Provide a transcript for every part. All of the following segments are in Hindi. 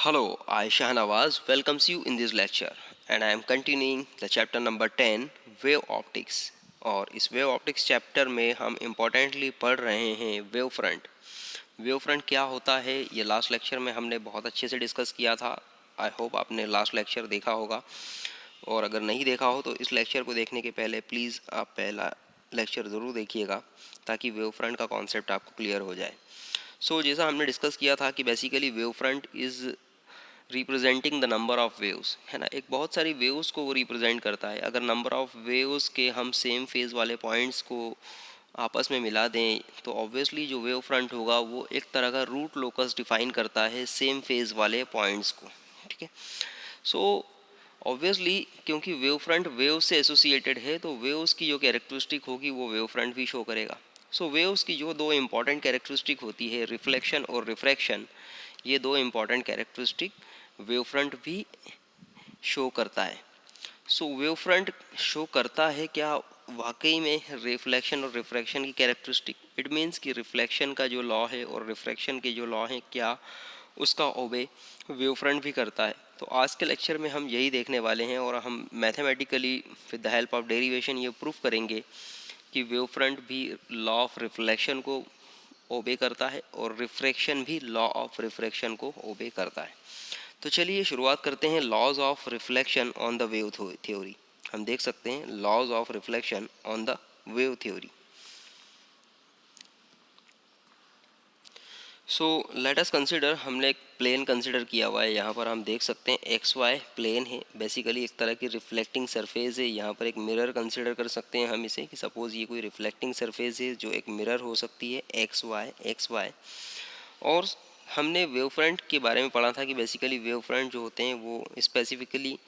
Hello, I Shahnawaz welcomes you in this lecture and I am continuing the chapter number 10 wave optics. और इस वेव ऑप्टिक्स चैप्टर में हम इम्पोर्टेंटली पढ़ रहे हैं वेव फ्रंट। वेव फ्रंट क्या होता है ये लास्ट लेक्चर में हमने बहुत अच्छे से डिस्कस किया था। आई होप आपने लास्ट लेक्चर देखा होगा, और अगर नहीं देखा हो तो इस लेक्चर को देखने के पहले प्लीज़ आप पहला लेक्चर ज़रूर देखिएगा ताकि वेव फ्रंट का कॉन्सेप्ट आपको क्लियर हो जाए। जैसा हमने डिस्कस किया था कि basically wave front is representing the number of waves, है ना। एक बहुत सारी वेव्स को वो रिप्रेजेंट करता है। अगर नंबर ऑफ वेव्स के हम सेम फेज वाले पॉइंट्स को आपस में मिला दें तो ऑब्वियसली जो वेव फ्रंट होगा वो एक तरह का रूट लोकस डिफाइन करता है सेम फेज वाले पॉइंट्स को, ठीक है। सो ऑब्वियसली क्योंकि वेव फ्रंट वेव से एसोसिएटेड है तो वेव्स की जो कैरेक्टरिस्टिक होगी वो वेव फ्रंट भी शो करेगा। वेव्स की जो दो इंपॉर्टेंट कैरेक्टरिस्टिक होती है रिफ्लेक्शन और रिफ्रैक्शन, ये दो इंपॉर्टेंट कैरेक्टरिस्टिक वेव फ्रंट भी शो करता है। वेव फ्रंट शो करता है क्या वाकई में रिफ्लेक्शन और रिफ्रैक्शन की कैरेक्टरिस्टिक। इट मीन्स कि रिफ्लेक्शन का जो लॉ है और रिफ्रैक्शन के जो लॉ है क्या उसका ओबे वेव फ्रंट भी करता है। तो आज के लेक्चर में हम यही देखने वाले हैं और हम mathematically with the help of derivation ये प्रूफ करेंगे कि वेव फ्रंट भी लॉ ऑफ रिफ्लेक्शन को ओबे करता है और रिफ्रैक्शन भी लॉ ऑफ रिफ्रैक्शन को ओबे करता है। तो चलिए शुरुआत करते हैं laws of reflection on the wave theory. हम देख सकते हैं laws of reflection on the wave theory. Let us consider, हमने एक प्लेन कंसिडर किया हुआ है। यहाँ पर हम देख सकते हैं एक्स वाई प्लेन है, बेसिकली एक तरह की रिफ्लेक्टिंग सरफेस है। यहाँ पर एक मिरर कंसिडर कर सकते हैं हम इसे कि सपोज ये कोई रिफ्लेक्टिंग सरफेस है जो एक मिरर हो सकती है एक्स वाई। और हमने वेव फ्रंट के बारे में पढ़ा था कि बेसिकली वेव फ्रंट जो होते हैं वो स्पेसिफिकली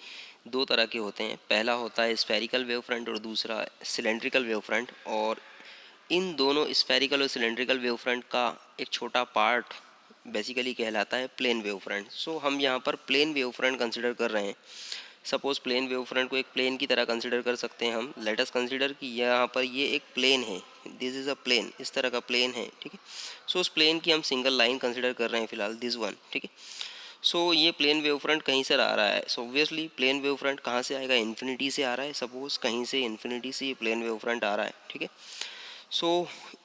दो तरह के होते हैं। पहला होता है स्फेरिकल वेव फ्रंट और दूसरा सिलेंड्रिकल वेव फ्रंट। और इन दोनों स्फेरिकल और सिलेंड्रिकल वेव फ्रंट का एक छोटा पार्ट बेसिकली कहलाता है प्लेन वेव फ्रंट। हम यहाँ पर प्लेन वेव फ्रंट कंसिडर कर रहे हैं। सपोज प्लेन वेव फ्रंट को एक प्लेन की तरह कंसिडर कर सकते हैं हम। लेट अस कंसिडर कि यहाँ पर ये एक प्लेन है, दिस इज़ अ प्लेन, इस तरह का प्लेन है, ठीक है। उस प्लेन की हम सिंगल लाइन कंसिडर कर रहे हैं फिलहाल, दिस वन, ठीक है। ये प्लेन वेव फ्रंट कहीं से आ रहा है। ऑब्वियसली प्लेन वेव फ्रंट कहाँ से आएगा, इन्फिनिटी से आ रहा है। सपोज कहीं से इन्फिनिटी से ये प्लेन वेव फ्रंट आ रहा है, ठीक है।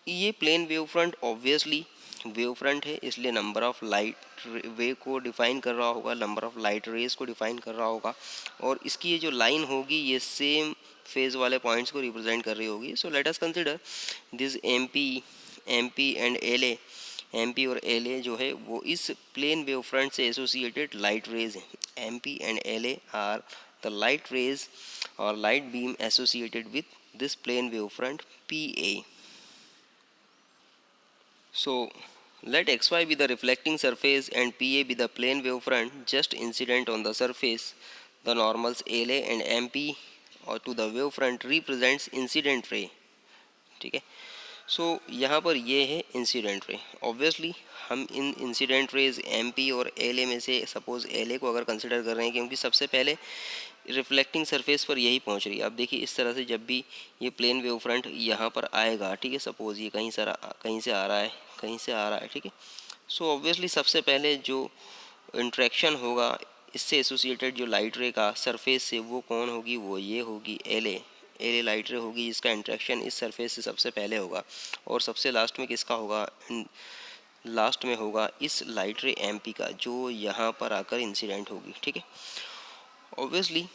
ये plane wave front obviously wave front है, इसलिए नंबर ऑफ लाइट वेव को डिफाइन कर रहा होगा, नंबर ऑफ लाइट रेज को डिफाइन कर रहा होगा। और इसकी ये जो लाइन होगी ये सेम फेज वाले पॉइंट्स को रिप्रेजेंट कर रही होगी। Let us consider this M P and L A. M P और एल ए जो है वो इस प्लेन वेव फ्रंट से एसोसिएटेड लाइट रेज हैं। M P and L A are the light rays और light beam associated with this plane wavefront PA. Let xy be the reflecting surface and PA be the plane wavefront just incident on the surface. The normals LA and MP or to the wavefront represents incident ray, ठीक है। यहाँ पर ये है इंसिडेंट रे। ऑब्वियसली हम इन इंसिडेंट रेज एम पी और एल ए में से सपोज एल ए को अगर कंसिडर कर रहे हैं क्योंकि सबसे पहले रिफ्लेक्टिंग सरफेस पर यही पहुंच रही है। अब देखिए इस तरह से जब भी ये प्लेन वेव फ्रंट यहाँ पर आएगा, ठीक है, सपोज ये कहीं से आ रहा है, कहीं से आ रहा है, ठीक है। ऑब्वियसली सबसे पहले जो इंट्रैक्शन होगा इससे एसोसिएटेड जो लाइट रे का सरफेस से वो कौन होगी, वो ये होगी एल ए लाइट रे होगी। इसका इंट्रैक्शन इस सरफेस से सबसे पहले होगा और सबसे लास्ट में किसका होगा, लास्ट में होगा इस लाइट रे एम पी का जो यहाँ पर आकर इंसिडेंट होगी, ठीक है। ऑब्वियसली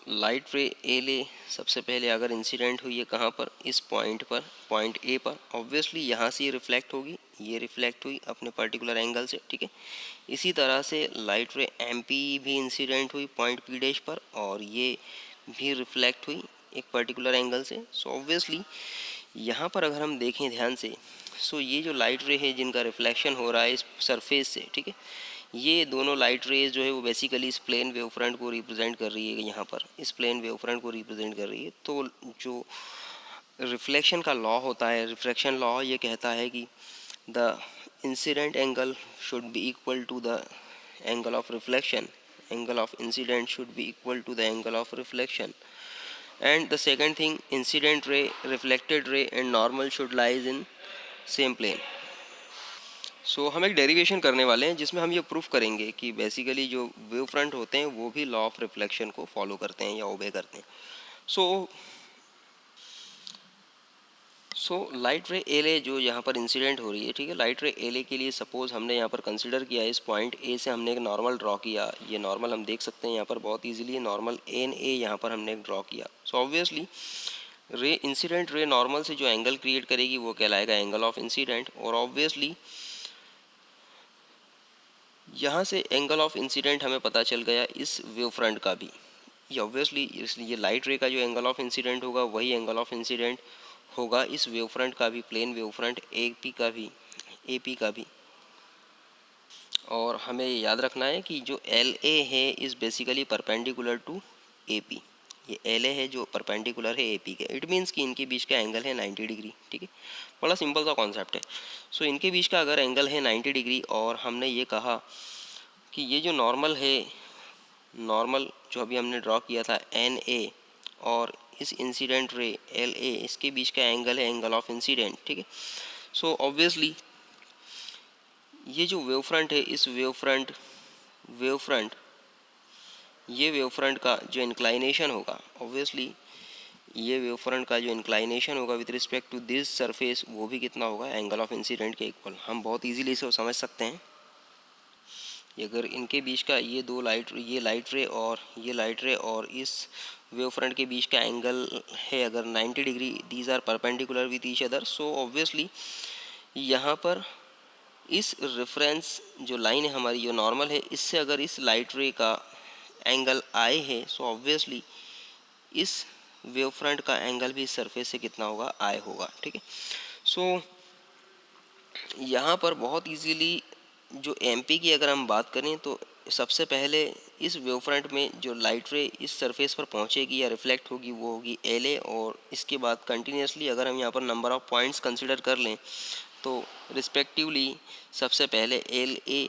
लाइट रे एल ए सबसे पहले अगर इंसिडेंट हुई है कहाँ पर, इस पॉइंट पर, पॉइंट ए पर। ऑब्वियसली यहाँ से ये रिफ्लेक्ट होगी, ये रिफ्लेक्ट हुई अपने पर्टिकुलर एंगल से, ठीक है। इसी तरह से लाइट रे एम पी भी इंसिडेंट हुई पॉइंट पी डैश पर और ये भी रिफ्लेक्ट हुई एक पर्टिकुलर एंगल से। ऑब्वियसली यहाँ पर अगर हम देखें ध्यान से, ये जो लाइट रे है जिनका रिफ्लेक्शन हो रहा है इस सरफेस से, ठीक है, ये दोनों लाइट रेज जो है वो बेसिकली इस प्लेन वेव फ्रंट को रिप्रेजेंट कर रही है। यहाँ पर इस प्लेन वेव फ्रंट को रिप्रेजेंट कर रही है। तो जो रिफ्लेक्शन का लॉ होता है, रिफ्रैक्शन लॉ, ये कहता है कि the incident angle should be equal to the angle of reflection, angle of incident should be equal to the angle of reflection. And the second thing, incident ray, reflected ray and normal should lies in same plane. सो हम एक डेरिवेशन करने वाले हैं जिसमें हम ये प्रूफ करेंगे कि बेसिकली जो वेव फ्रंट होते हैं वो भी लॉ ऑफ रिफ्लेक्शन को फॉलो करते हैं या ओबे करते हैं। सो लाइट रे एल ए जो यहाँ पर इंसिडेंट हो रही है, ठीक है, लाइट रे एल ए के लिए सपोज हमने यहाँ पर कंसिडर किया इस पॉइंट ए से हमने एक नॉर्मल ड्रॉ किया। ये नॉर्मल हम देख सकते हैं यहाँ पर बहुत इजीली, नॉर्मल एन ए यहाँ पर हमने ड्रॉ किया। So obviously ray incident ray normal से जो एंगल क्रिएट करेगी वो कहलाएगा एंगल ऑफ इंसिडेंट, और ऑब्वियसली यहाँ से एंगल ऑफ इंसिडेंट हमें पता चल गया इस वेव फ्रंट का भी। ये ऑब्वियसली ये लाइट रे का जो एंगल ऑफ इंसिडेंट होगा वही एंगल ऑफ इंसिडेंट होगा इस वेव फ्रंट का भी, प्लेन वेव फ्रंट एपी का भी। और हमें याद रखना है कि जो एल ए है is basically perpendicular to A P. ये एल ए है जो परपेंडिकुलर है ए पी के, इट मीन्स कि इनके बीच का एंगल है 90 डिग्री, ठीक है। बड़ा सिंपल सा कॉन्सेप्ट है। सो इनके बीच का अगर एंगल है 90 डिग्री और हमने ये कहा कि ये जो नॉर्मल है, नॉर्मल जो अभी हमने ड्रॉ किया था एन ए और इस इंसिडेंट रे एल ए, इसके बीच का एंगल है एंगल ऑफ इंसिडेंट, ठीक है। सो ऑब्वियसली ये जो वेव फ्रंट है इस वेव फ्रंट ये वेव फ्रंट का जो इंक्लाइनेशन होगा, ऑब्वियसली ये वेव फ्रंट का जो इंक्लाइनेशन होगा with respect to this surface वो भी कितना होगा, एंगल ऑफ इंसिडेंट के इक्वल। हम बहुत इजीली इसे समझ सकते हैं। अगर इनके बीच का ये दो ये लाइट रे और इस वेव फ्रंट के बीच का एंगल है अगर 90 degree, these are perpendicular with each other, so obviously यहाँ पर इस रेफरेंस जो लाइन है हमारी जो नॉर्मल है, इससे अगर इस लाइट रे का एंगल आई है, सो ऑब्वियसली इस वेव फ्रंट का एंगल भी इस सरफेस से कितना होगा, आई होगा, ठीक है। सो यहाँ पर बहुत इजीली जो एमपी की अगर हम बात करें तो सबसे पहले इस वेव फ्रंट में जो लाइट रे इस सरफेस पर पहुँचेगी या रिफ्लेक्ट होगी वो होगी एल ए, और इसके बाद कंटिन्यूसली अगर हम यहाँ पर नंबर ऑफ पॉइंट्स कंसिडर कर लें तो रिस्पेक्टिवली सबसे पहले एल ए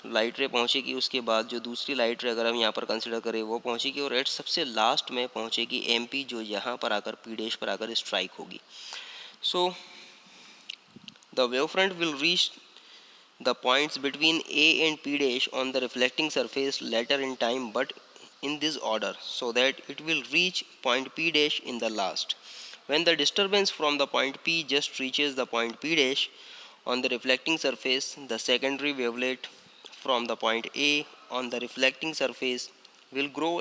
लाइट रे पहुँचेगी, उसके बाद जो दूसरी लाइट रे अगर हम यहाँ पर कंसिडर करें वो पहुँचेगी, और एट सबसे लास्ट में पहुँचेगी एमपी जो यहाँ पर आकर पी डैश पर आकर स्ट्राइक होगी। So the wave front will reach the points between A and P dash on the reflecting surface later in time, but in this order, so that it will reach point P dash in the last. When the disturbance from the point P just reaches the point P dash on the reflecting surface, the secondary wavelet from the point A on the reflecting surface will grow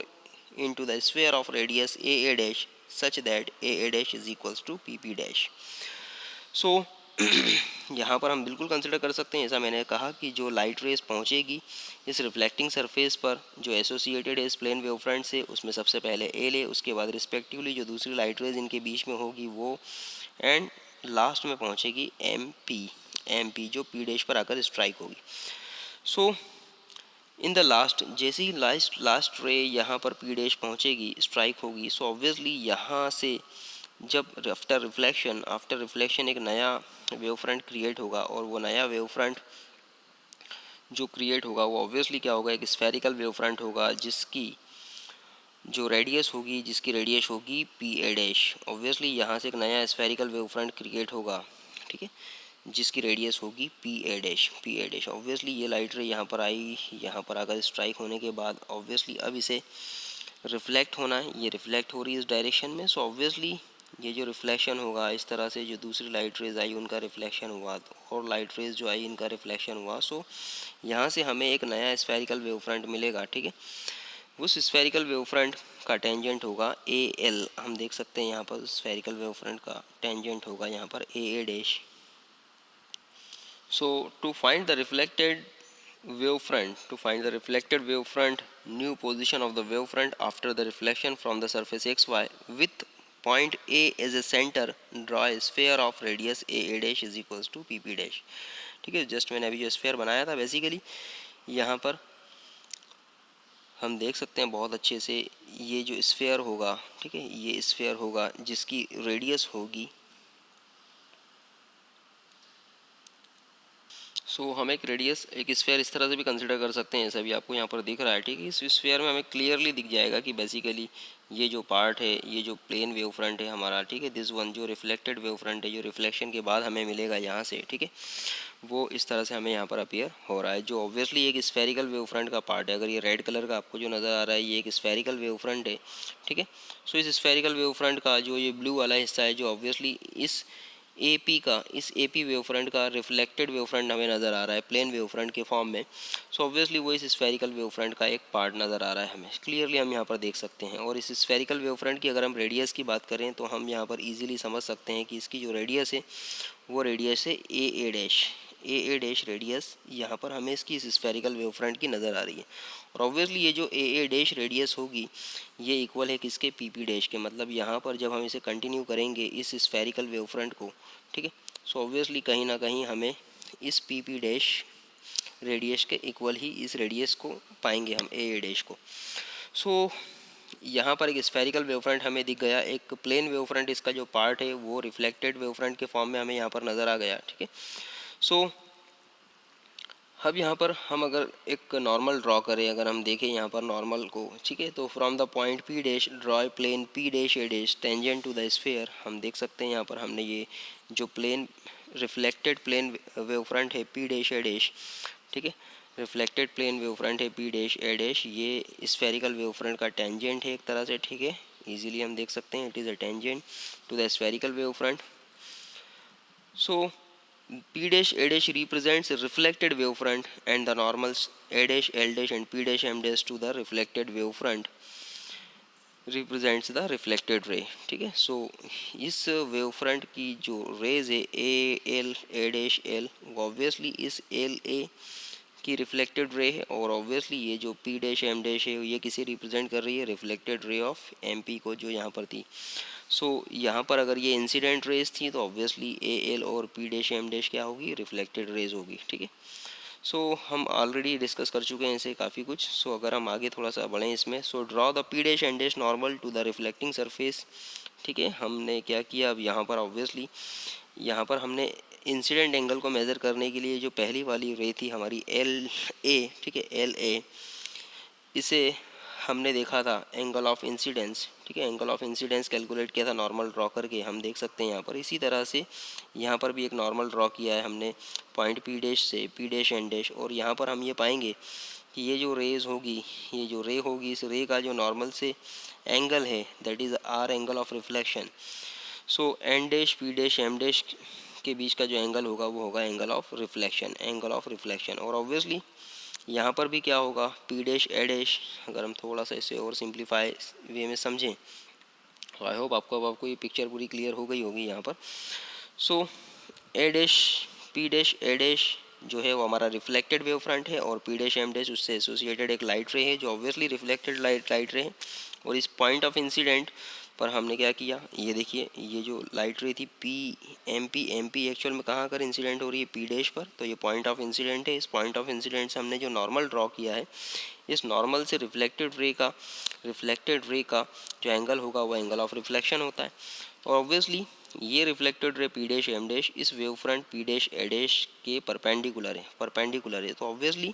into the sphere of radius AA dash such that AA dash is equals to PP dash. So यहाँ पर हम बिल्कुल कंसिडर कर सकते हैं, जैसा मैंने कहा कि जो लाइट रेज पहुँचेगी इस रिफ्लेक्टिंग सरफेस पर जो एसोसिएटेड है इस प्लेन वेव फ्रंट से, उसमें सबसे पहले एल ए, उसके बाद रिस्पेक्टिवली जो दूसरी लाइट रेज इनके बीच में होगी वो, एंड लास्ट में पहुँचेगी एम पी जो पी डैश पर आकर स्ट्राइक होगी। सो इन द लास्ट जैसे ही लास्ट रे यहाँ पर पी डैश पहुँचेगी, स्ट्राइक होगी, सो ऑब्वियसली यहाँ से जब आफ्टर रिफ्लेक्शन एक नया वेव फ्रंट क्रिएट होगा, और वो नया वेव फ्रंट जो क्रिएट होगा वो ऑब्वियसली क्या होगा, एक स्फेरिकल वेव फ्रंट होगा जिसकी जो रेडियस होगी पी ए डैश। ऑब्वियसली यहाँ से एक नया स्फेरिकल वेव फ्रंट क्रिएट होगा, ठीक है, जिसकी रेडियस होगी पी ए डैश। ऑब्वियसली ये लाइट रे यहाँ पर आई, यहाँ पर आकर स्ट्राइक होने के बाद ऑब्वियसली अब इसे रिफ्लेक्ट होना है, ये रिफ्लेक्ट हो रही है इस डायरेक्शन में, सो ऑब्वियसली ये जो रिफ्लेक्शन होगा इस तरह से जो दूसरी लाइट रेज आई उनका रिफ्लेक्शन हुआ, और लाइट रेज जो आई इनका रिफ्लेक्शन हुआ, सो यहाँ से हमें एक नया स्फेरिकल वेव फ्रंट मिलेगा, ठीक है। उस स्फेरिकल वेव फ्रंट का टेंजेंट होगा ए एल, हम देख सकते हैं यहाँ पर स्फेरिकल वेव फ्रंट का टेंजेंट होगा यहाँ पर A dash. So to find the reflected wave front, new position of the wave front after the reflection from the surface xy with point A as a center, draw a sphere of radius AA dash is equals to PP dash, ठीक है। जस्ट मैंने अभी जो स्फेयर बनाया था बेसिकली यहाँ पर हम देख सकते हैं बहुत अच्छे से, ये जो स्फेयर होगा, ठीक है, ये स्फेयर होगा जिसकी रेडियस होगी, सो हम एक स्फेयर इस तरह से भी कंसिडर कर सकते हैं, जैसा भी आपको यहाँ पर दिख रहा है, ठीक है। इस स्फेयर में हमें क्लियरली दिख जाएगा कि बेसिकली ये जो पार्ट है, ये जो प्लेन वेव फ्रंट है हमारा, ठीक है, दिस वन जो रिफ्लेक्टेड वेव फ्रंट है, जो रिफ्लेक्शन के बाद हमें मिलेगा यहाँ से, ठीक है, वो इस तरह से हमें यहाँ पर अपीयर हो रहा है, जो ऑब्वियसली एक स्फेरिकल वेव फ्रंट का पार्ट है। अगर ये रेड कलर का आपको जो नज़र आ रहा है ये एक स्फेरिकल वेव फ्रंट है, ठीक है। सो इस स्फेरिकल वेव फ्रंट का जो ये ब्लू वाला हिस्सा है, जो ऑब्वियसली इस एपी वेव फ्रंट का रिफ्लेक्टेड वेव फ्रंट हमें नज़र आ रहा है प्लेन वेव फ्रंट के फॉर्म में। सो ऑब्वियसली वो इस स्फेरिकल वेव फ्रंट का एक पार्ट नज़र आ रहा है हमें, क्लियरली हम यहाँ पर देख सकते हैं। और इस स्फेरिकल वेव फ्रंट की अगर हम रेडियस की बात करें तो हम यहाँ पर इजीली समझ सकते हैं कि इसकी जो रेडियस है वो रेडियस है ए डैश रेडियस यहाँ पर हमें इसकी इस स्फेरिकल वेव फ्रंट की नज़र आ रही है। और ऑब्वियसली ये जो ए डैश रेडियस होगी ये इक्वल है किसके, पी पी डैश के। मतलब यहाँ पर जब हम इसे कंटिन्यू करेंगे इस स्फेरिकल वेव फ्रंट को, ठीक है, सो ऑब्वियसली कहीं ना कहीं हमें इस पी पी डैश रेडियस के इक्वल ही इस रेडियस को पाएंगे हम ए डैश को। सो यहाँ पर एक स्फेरिकल वेव फ्रंट हमें दिख गया, एक प्लेन वेव फ्रंट इसका जो पार्ट है वो रिफ्लेक्टेड वेव फ्रंट के फॉर्म में हमें यहाँ पर नज़र आ गया, ठीक है। सो अब यहाँ पर हम अगर एक नॉर्मल ड्रॉ करें, अगर हम देखें यहाँ पर नॉर्मल को, ठीक है, तो from the point P dash draw plane P dash A dash tangent to the sphere. हम देख सकते हैं यहाँ पर हमने ये जो plane reflected plane wave front है पी डैश ए डैश, ठीक है, रिफ्लेक्टेड प्लेन वेव फ्रंट है पी डैश ए डैश, ये स्फेरिकल वेव फ्रंट का टेंजेंट है एक तरह से, ठीक है, इजीली हम देख सकते हैं it is a tangent to the spherical wave front. So P dash A dash represents a reflected wavefront and the normals A dash L dash and P dash M dash to the reflected wavefront represents the reflected ray, ठीक है। सो इस वेव फ्रंट की जो रेज है A L A dash L, obviously इस एल ए की रिफ्लेक्टेड रे है। और ऑब्वियसली ये जो पी डैश एम डैश है ये किसे रिप्रेजेंट कर रही है, reflected ray of M P को, जो यहाँ पर थी। सो यहाँ पर अगर ये इंसिडेंट रेज थी तो ऑब्वियसली ए एल और पी डैश एम डैश क्या होगी, रिफ्लेक्टेड रेज होगी, ठीक है। सो हम ऑलरेडी डिस्कस कर चुके हैं इसे काफ़ी कुछ। सो अगर हम आगे थोड़ा सा बढ़ें इसमें, so draw the P dash and dash normal to the reflecting surface, ठीक है। हमने क्या किया, अब यहाँ पर ऑब्वियसली यहाँ पर हमने इंसिडेंट एंगल को मेज़र करने के लिए जो पहली वाली रे थी हमारी एल ए, ठीक है, एल ए, इसे हमने देखा था एंगल ऑफ इंसिडेंस, ठीक है, एंगल ऑफ इंसिडेंस कैलकुलेट किया था नॉर्मल ड्रॉ करके, हम देख सकते हैं यहाँ पर। इसी तरह से यहाँ पर भी एक नॉर्मल ड्रॉ किया है हमने पॉइंट पी डैश से पी डैश एंड डैश। और यहाँ पर हम ये पाएंगे कि ये जो रेज होगी, ये जो रे होगी, इस रे का जो नॉर्मल से एंगल है that is R angle of reflection. So N dash P dash M dash के बीच का जो एंगल होगा वो होगा angle of reflection, angle of reflection. और ऑब्वियसली यहाँ पर भी क्या होगा, पी डैश ए डैश, अगर हम थोड़ा सा इसे और सिंप्लीफाई वे में समझें तो आई होप आपको ये पिक्चर पूरी क्लियर हो गई होगी यहाँ पर। सो ए dash P dash A dash जो है वो हमारा रिफ्लेक्टेड वेव फ्रंट है, और पी डैश एम डैश उससे एसोसिएटेड एक लाइट रे है जो ऑब्वियसली रिफ्लेक्टेड लाइट रे है। और इस पॉइंट ऑफ इंसिडेंट पर हमने क्या किया, ये देखिए ये जो लाइट रे थी एम पी एक्चुअल में कहाँ कर इंसिडेंट हो रही है, पी डैश पर, तो ये पॉइंट ऑफ इंसिडेंट है। इस पॉइंट ऑफ इंसिडेंट से हमने जो नॉर्मल ड्रॉ किया है, इस नॉर्मल से रिफ्लेक्टेड रे का जो एंगल होगा वो एंगल ऑफ रिफ्लेक्शन होता है। और ऑब्वियसली ये reflected ray P dash M dash इस wave front P dash A dash के परपेंडिकुलर है, तो ऑब्वियसली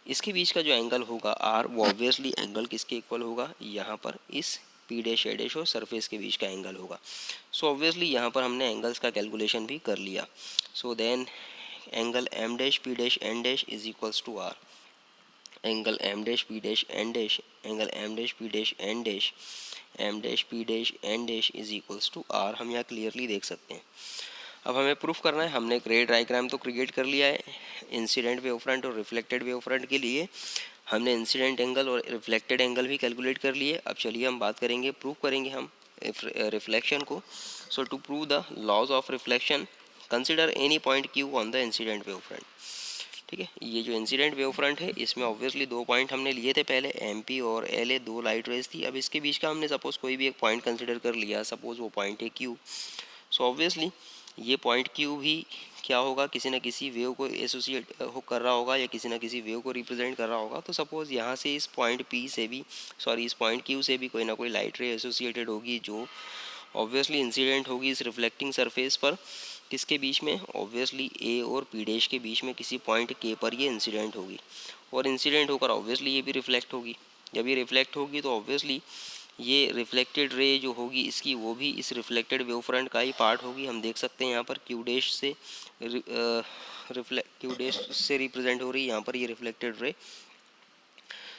इसके बीच का जो एंगल होगा आर, वो ऑब्वियसली एंगल किसके इक्वल होगा, यहाँ पर इस पी डैश ए डैश और सरफेस के बीच का एंगल होगा। सो ऑब्वियसली यहाँ पर हमने एंगल्स का कैलकुलेशन भी कर लिया। So then angle M dash P dash N dash is equals to R, angle M dash P dash N dash, angle M dash P dash N dash, M dash P dash N dash is equals to R, हम यहाँ क्लियरली देख सकते हैं। अब हमें प्रूफ करना है, हमने एक रे डायग्राम तो क्रिएट कर लिया है इंसिडेंट वेव फ्रंट और रिफ्लेक्टेड वेव फ्रंट के लिए, हमने इंसिडेंट एंगल और रिफ्लेक्टेड एंगल भी कैलकुलेट कर लिए। अब चलिए हम बात करेंगे, प्रूफ करेंगे हम रिफ्लेक्शन को। So to prove the laws of reflection consider any point Q on the incident wave front, ठीक है। ये जो इंसिडेंट वेव फ्रंट है इसमें ऑब्वियसली दो पॉइंट हमने लिए थे पहले, एम पी और एल ए, दो लाइट रेज थी। अब इसके बीच का हमने सपोज कोई भी एक पॉइंट कंसिडर कर लिया, सपोज वो पॉइंट है क्यू। सो ऑब्वियसली ये पॉइंट क्यू भी क्या होगा, किसी न किसी वेव को एसोसिएट कर रहा होगा या किसी न किसी वेव को रिप्रेजेंट कर रहा होगा। तो सपोज यहाँ से इस पॉइंट पी से भी, सॉरी इस पॉइंट क्यू से भी कोई ना कोई लाइट रे एसोसिएटेड होगी जो ऑब्वियसली इंसिडेंट होगी इस रिफ्लेक्टिंग सरफेस पर, किसके बीच में, ऑब्वियसली ए और पी डैश के बीच में किसी पॉइंट के पर ये इंसिडेंट होगी। और इंसिडेंट होकर ऑब्वियसली ये भी रिफ्लेक्ट होगी। जब ये रिफ्लेक्ट होगी तो ऑब्वियसली ये रिफ्लेक्टेड रे जो होगी इसकी, वो भी इस रिफ्लेक्टेड वेव फ्रंट का ही पार्ट होगी। हम देख सकते हैं यहाँ पर क्यू डैश से क्यू डैश से रिप्रेजेंट हो रही है यहाँ पर ये रिफ्लेक्टेड रे.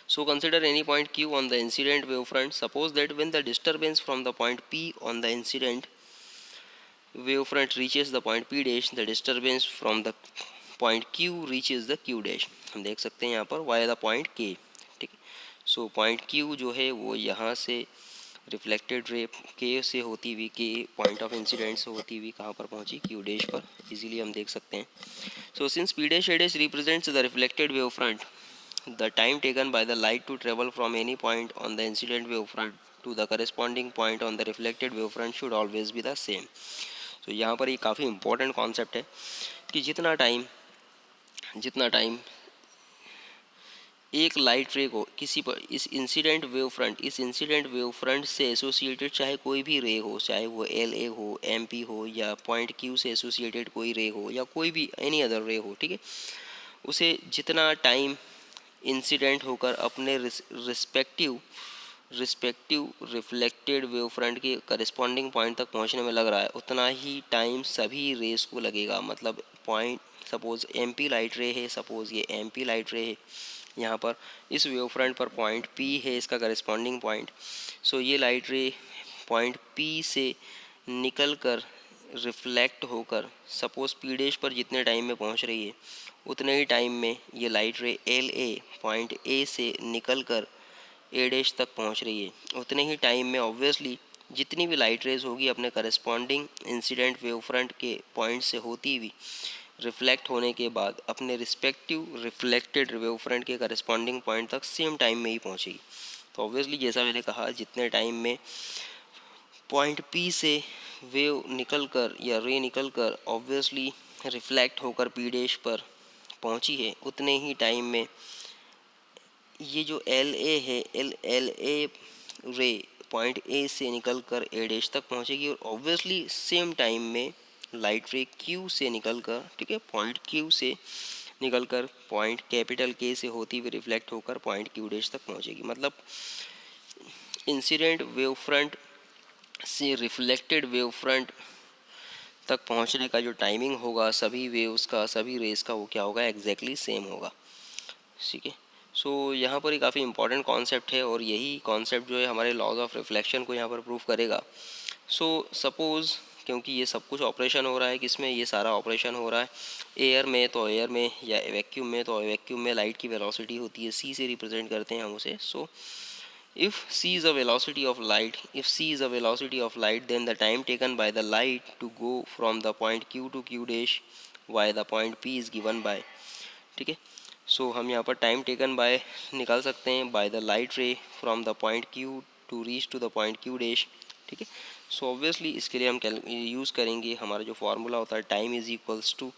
So consider any point Q on the incident wavefront. Suppose that when the disturbance from the point P on the incident wavefront reaches the point P dash, the disturbance from the point Q reaches the Q dash. हम देख सकते हैं यहाँ पर via the point K. ठीक है. So point Q जो है वो यहाँ से रिफ्लेक्टेड रे K से होती हुई K पॉइंट ऑफ इंसिडेंट से होती हुई कहाँ पर पहुँची, Q डैश पर. इजीली हम देख सकते हैं. So since P dash A dash represents the reflected wavefront, the time taken by the light to travel from any point on the incident wavefront to the corresponding point on the reflected wavefront should always be the same. तो यहाँ पर ये काफ़ी इंपॉर्टेंट कॉन्सेप्ट है कि जितना टाइम एक लाइट रे को किसी पर इस इंसिडेंट वेव फ्रंट से एसोसिएटेड चाहे कोई भी रे हो, चाहे वो LA हो, MP हो, या पॉइंट Q से एसोसिएटेड कोई रे हो, या कोई भी एनी अदर रे हो, ठीक है, उसे जितना टाइम इंसिडेंट होकर अपने रिस्पेक्टिव रिफ्लेक्टेड वेव फ्रंट के करस्पॉन्डिंग पॉइंट तक पहुंचने में लग रहा है, उतना ही टाइम सभी रेस को लगेगा. मतलब पॉइंट सपोज MP लाइट रे है, सपोज ये MP लाइट रे है, यहाँ पर इस वेव फ्रंट पर पॉइंट P है इसका करस्पॉन्डिंग पॉइंट. सो ये लाइट रे पॉइंट P से निकल कर रिफ्लेक्ट होकर सपोज P डैश पर जितने टाइम में पहुँच रही है उतने ही टाइम में ये लाइट रे LA पॉइंट A से निकल कर A डैश तक पहुँच रही है. उतने ही टाइम में ऑब्वियसली जितनी भी लाइट रेज होगी अपने करस्पॉन्डिंग इंसिडेंट वेव फ्रंट के पॉइंट से होती हुई रिफ्लेक्ट होने के बाद अपने रिस्पेक्टिव रिफ्लेक्टेड वेव फ्रंट के करस्पॉन्डिंग पॉइंट तक सेम टाइम में ही पहुँचेगी. तो ऑब्वियसली जैसा मैंने कहा, जितने टाइम में पॉइंट P से वेव निकल कर या रे निकल कर ऑब्वियसली रिफ्लेक्ट होकर P डैश पर पहुंची है, उतने ही टाइम में ये जो LA है, LA रे पॉइंट A से निकल कर A डैश तक पहुंचेगी, और ऑब्वियसली सेम टाइम में लाइट रे Q से निकल कर, ठीक है, पॉइंट Q से निकल कर पॉइंट कैपिटल K से होती हुई रिफ्लेक्ट होकर पॉइंट Q डैश तक पहुंचेगी. मतलब इंसिडेंट वेव फ्रंट से रिफ्लेक्टेड वेव फ्रंट तक पहुंचने का जो टाइमिंग होगा सभी वेव्स का, सभी रेस का, वो क्या होगा, एग्जैक्टली सेम होगा. ठीक है. सो यहाँ पर ये काफ़ी इंपॉर्टेंट कॉन्सेप्ट है, और यही कॉन्सेप्ट जो है हमारे लॉज ऑफ रिफ्लेक्शन को यहाँ पर प्रूव करेगा. सो सपोज़ क्योंकि ये सब कुछ ऑपरेशन हो रहा है, किसमें, ये सारा ऑपरेशन हो रहा है एयर में, तो एयर में, या वैक्यूम में, तो वैक्यूम में लाइट की वेलोसिटी होती है C से रिप्रेजेंट करते हैं हम उसे. सो if c is a velocity of light, then the time taken by the light to go from the point Q to Q dash by the point P is given by. ठीक है. सो हम यहाँ पर टाइम टेकन बाय निकाल सकते हैं by the light ray from the point Q to reach to the point Q dash. ठीक है. सो ऑब्वियसली इसके लिए हम यूज़ करेंगे हमारा जो फार्मूला होता है, time is equals to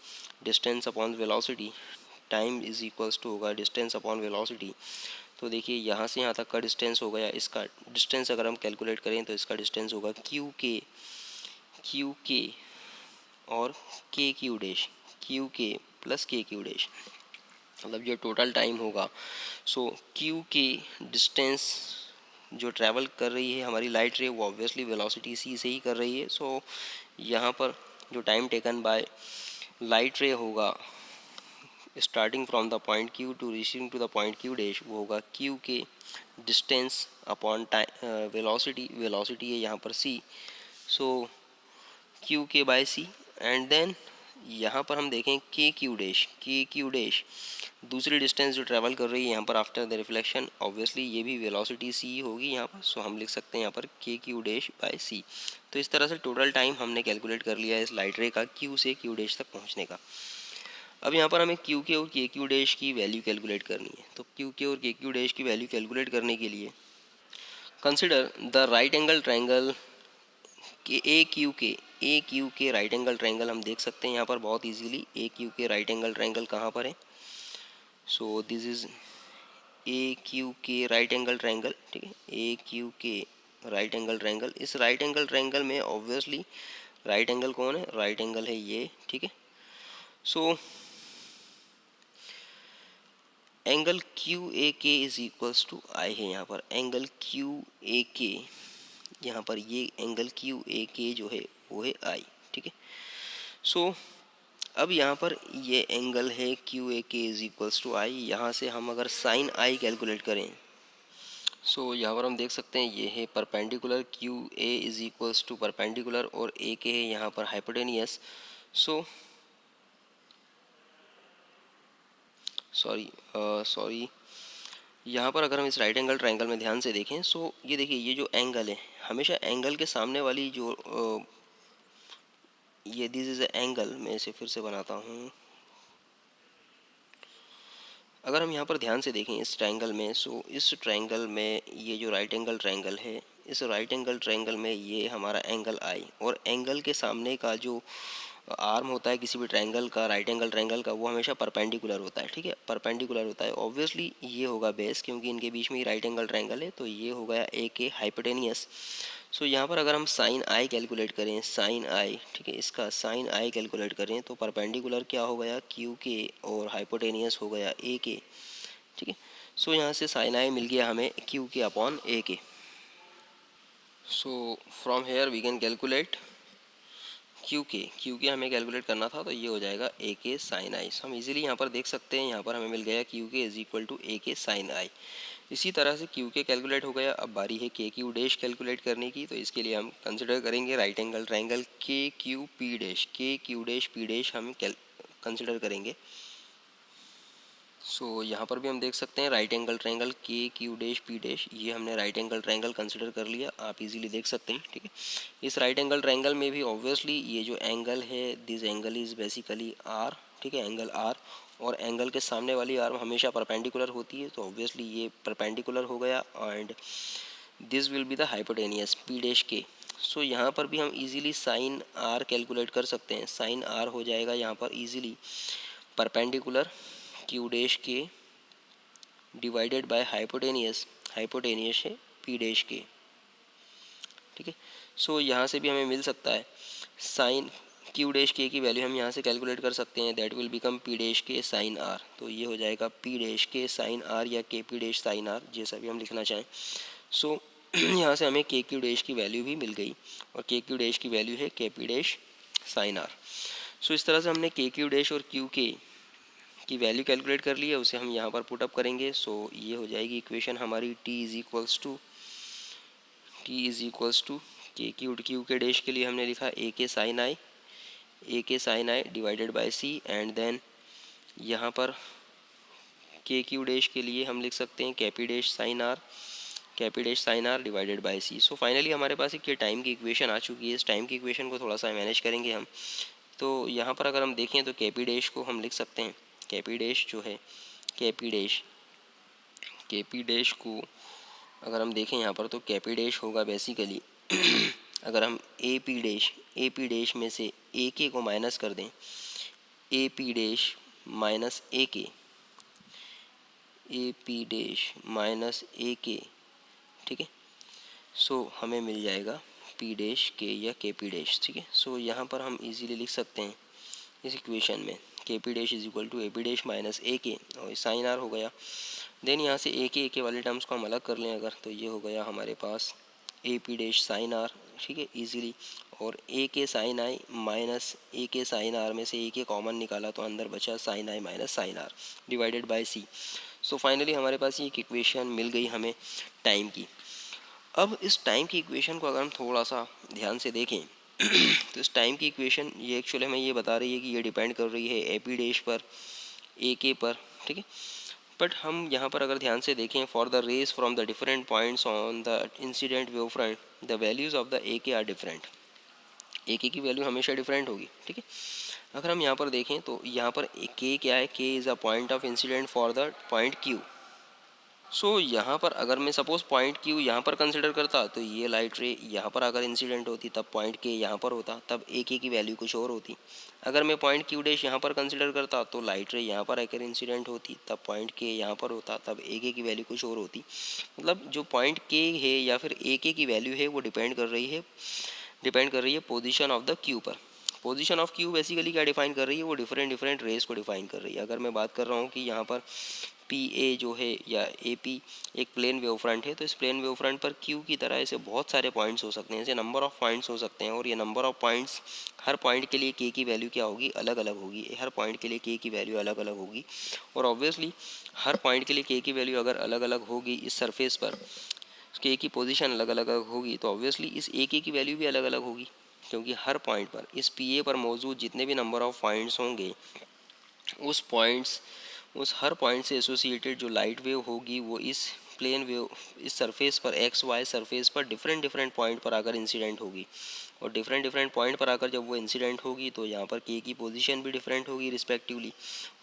distance upon velocity. Time is equals to होगा डिस्टेंस अपॉन वेलोसिटी. तो देखिए यहाँ से यहाँ तक का डिस्टेंस हो गया, इसका डिस्टेंस अगर हम कैलकुलेट करें तो इसका डिस्टेंस होगा क्यू के और के क्यू डैश, क्यू के प्लस के क्यू डैश, मतलब जो टोटल टाइम होगा. सो क्यू के डिस्टेंस जो ट्रैवल कर रही है हमारी लाइट रे, वो ऑब्वियसली वेलोसिटी C से ही कर रही है. सो यहाँ पर जो time taken by light ray होगा starting from the point Q to reaching to the point Q dash, वो होगा Q के डिस्टेंस अपॉन टाइम वेलोसिटी है यहाँ पर C. सो Q के बाय C. एंड देन यहाँ पर हम देखें के क्यू डैश दूसरी डिस्टेंस जो ट्रैवल कर रही है यहाँ पर आफ्टर द रिफ्लेक्शन, ऑब्वियसली ये भी वेलोसिटी C होगी यहाँ पर. सो हम लिख सकते हैं यहाँ पर के क्यू डैश बाय C. तो इस तरह से टोटल टाइम हमने कैलकुलेट कर लिया है इस लाइट रे का Q से Q डैश तक पहुँचने का. अब यहाँ पर हमें क्यू के और के क्यू डैश की वैल्यू कैलकुलेट करनी है. तो क्यू के और के क्यू डैश की वैल्यू कैलकुलेट करने के लिए consider the right angle triangle के ए क्यू के राइट एंगल ट्रायंगल हम देख सकते हैं यहाँ पर बहुत इजीली. ए क्यू के राइट एंगल ट्रायंगल कहाँ पर है? So this is a Q के राइट एंगल ट्रायंगल. ठीक है, ए क्यू के राइट एंगल ट्रायंगल. इस राइट एंगल ट्रायंगल में ऑब्वियसली राइट एंगल कौन है? राइट एंगल है ये. ठीक है. सो एंगल क्यू ए के इज इक्वल्स टू आई है यहाँ पर. एंगल क्यू ए के यहाँ पर ये एंगल क्यू ए के जो है वो है आई. ठीक है. सो अब यहाँ पर ये एंगल है क्यू ए के इज इक्वल्स टू आई। यहाँ से हम अगर साइन आई कैलकुलेट करें, सो यहाँ पर हम देख सकते हैं ये है perpendicular, Q A is equals to perpendicular और ए के है यहाँ पर हाइपोटेनियस। सो सॉरी यहाँ पर अगर हम इस राइट एंगल ट्रायंगल में ध्यान से देखें, सो ये देखिए ये जो एंगल है, हमेशा एंगल के सामने वाली जो ये दिस इज एंगल, मैं इसे फिर से बनाता हूँ। अगर हम यहाँ पर ध्यान से देखें इस ट्रायंगल में, सो इस ट्रायंगल में ये जो राइट एंगल ट्रायंगल है, इस राइट एंगल ट्रायंगल में ये हमारा एंगल आई, और एंगल के सामने का जो आर्म होता है किसी भी ट्रायंगल का, राइट एंगल ट्रायंगल का, वो हमेशा परपेंडिकुलर होता है। ठीक है, परपेंडिकुलर होता है। ऑब्वियसली ये होगा बेस, क्योंकि इनके बीच में ही राइट एंगल ट्रायंगल है, तो ये हो गया ए के हाइपोटेनियस। सो यहाँ पर अगर हम साइन आई कैलकुलेट करें, साइन आई, ठीक है, इसका साइन आई कैलकुलेट करें तो परपेंडिकुलर क्या हो गया क्यू के और हाइपोटेनियस हो गया ए के। ठीक है, सो यहाँ से साइन आई मिल गया हमें क्यू के upon A K. So from here we can calculate Q K हमें कैलकुलेट करना था, तो ये हो जाएगा ए के साइन आई। हम इजीली यहाँ पर देख सकते हैं, यहाँ पर हमें मिल गया क्यू के is equal to A K sine आई। इसी तरह से क्यू के कैलकुलेट हो गया। अब बारी है के क्यू डैश कैलकुलेट करने की, तो इसके लिए हम कंसिडर करेंगे राइट एंगल ट्रायंगल के क्यू पी डैश, के क्यू डैश पी डैश हम कंसिडर करेंगे। सो यहाँ पर भी हम देख सकते हैं राइट एंगल ट्रायंगल के क्यू डैश पी डैश, ये हमने राइट एंगल ट्रायंगल कंसिडर कर लिया, आप इजीली देख सकते हैं। ठीक है, इस राइट एंगल ट्रायंगल में भी ऑब्वियसली ये जो एंगल है, this angle is basically R. ठीक है, एंगल आर, और एंगल के सामने वाली आर्म हमेशा परपेंडिकुलर होती है, तो ऑब्वियसली ये परपेंडिकुलर हो गया, and this will be the hypotenuse P dash के। सो यहाँ पर भी हम इजीली साइन आर कैलकुलेट कर सकते हैं। साइन आर हो जाएगा यहाँ पर easily perpendicular Q dash K divided by hypotenuse, hypotenuse है पी डैश के। ठीक है, सो यहाँ से भी हमें मिल सकता है साइन क्यू डैश के की वैल्यू हम यहाँ से कैलकुलेट कर सकते हैं, that will become P dash K sine R. तो ये हो जाएगा P dash K sine are या K P dash sine are, जैसा भी हम लिखना चाहें। सो यहाँ से हमें के क्यू डैश की वैल्यू भी मिल गई, और के क्यू डैश की वैल्यू है के पी डैश साइन आर। सो इस तरह से हमने के क्यू डैश और क्यू के की वैल्यू कैलकुलेट कर ली है, उसे हम यहाँ पर पुटअप करेंगे। सो ये हो जाएगी इक्वेशन हमारी T is equals to Q K dash के लिए हमने लिखा A K sine I divided by C, and then यहाँ पर के क्यू डैश के लिए हम लिख सकते हैं K P dash sine R divided by C. So finally हमारे पास एक ये टाइम की इक्वेशन आ चुकी है। इस टाइम की इक्वेशन को थोड़ा सा मैनेज करेंगे हम। तो यहाँ पर अगर हम देखें तो कैपी डैश को हम लिख सकते हैं, कैपी डैश जो है, कैपी डैश को अगर हम देखें यहाँ पर, तो कैपी डैश होगा बेसिकली अगर हम ए पी डैश में से ए के को माइनस कर दें, A P dash minus A P dash minus A K. ठीक है, सो हमें मिल जाएगा पी डैश के या के पी डैश। ठीक है, सो यहाँ पर हम इजीली लिख सकते हैं इस इक्वेशन में K P dash is equal to A P dash minus A K, और साइन आर हो गया। देन यहाँ से ए के वाले टर्म्स को हम अलग कर लें अगर, तो ये हो गया हमारे पास A P dash sine R. ठीक है, इजीली, और A K sine I minus A K sine are में से ए के कॉमन निकाला तो अंदर बचा sine I minus sine R divided by C. So finally हमारे पास ये एक इक्वेशन मिल गई हमें टाइम की। अब इस टाइम की इक्वेशन को अगर हम थोड़ा सा ध्यान से देखें तो इस टाइम की इक्वेशन ये एक्चुअली हमें ये बता रही है कि ये डिपेंड कर रही है ए पी डैश पर, ए के पर। ठीक है, बट हम यहाँ पर अगर ध्यान से देखें, for the rays from the different points on the incident wave front the values of the A K are different. ए के की वैल्यू हमेशा डिफरेंट होगी। ठीक है, अगर हम यहाँ पर देखें तो यहाँ पर के क्या है, K is a point of incident for the point Q. So यहाँ पर अगर मैं सपोज पॉइंट क्यू यहाँ पर कंसिडर करता, तो ये लाइट रे यहाँ पर अगर इंसिडेंट होती, तब पॉइंट के यहाँ पर होता, तब ए के की वैल्यू कुछ और होती। अगर मैं पॉइंट क्यू डैश यहाँ पर कंसिडर करता, तो लाइट रे यहाँ पर आकर इंसिडेंट होती, तब पॉइंट के यहाँ पर होता, तब ए के की वैल्यू कुछ और होती। मतलब जो पॉइंट के है या फिर ए के की वैल्यू है, वो डिपेंड कर रही है पोजीशन ऑफ द क्यू पर। पोजीशन ऑफ क्यू बेसिकली क्या डिफाइन कर रही है, वो डिफरेंट रेस को डिफाइन कर रही है। अगर मैं बात कर रहा हूँ कि यहाँ पर पी ए जो है या ए पी एक प्लेन वेव फ्रंट है, तो इस प्लेन वेव फ्रंट पर क्यू की तरह ऐसे बहुत सारे पॉइंट्स हो सकते हैं, ऐसे नंबर ऑफ पॉइंट्स हो सकते हैं, और ये number of points her point के लिए के की वैल्यू क्या होगी, अलग अलग होगी, हर पॉइंट के लिए के की वैल्यू अलग अलग होगी। और ऑब्वियसली हर पॉइंट के लिए के की वैल्यू अगर अलग अलग होगी इस सरफेस पर, के की पोजीशन अलग अलग होगी, तो ऑब्वियसली इस ए के की वैल्यू भी अलग अलग होगी, क्योंकि हर पॉइंट पर इस पी ए पर मौजूद जितने भी नंबर ऑफ पॉइंट्स होंगे उस हर पॉइंट से एसोसिएटेड जो लाइट वेव होगी वो इस प्लेन वेव इस सरफेस पर एक्स वाई सरफेस पर डिफरेंट डिफरेंट पॉइंट पर आकर इंसिडेंट होगी। और डिफरेंट डिफरेंट पॉइंट पर आकर जब वो इंसिडेंट होगी तो यहाँ पर के की पोजीशन भी डिफरेंट होगी रिस्पेक्टिवली,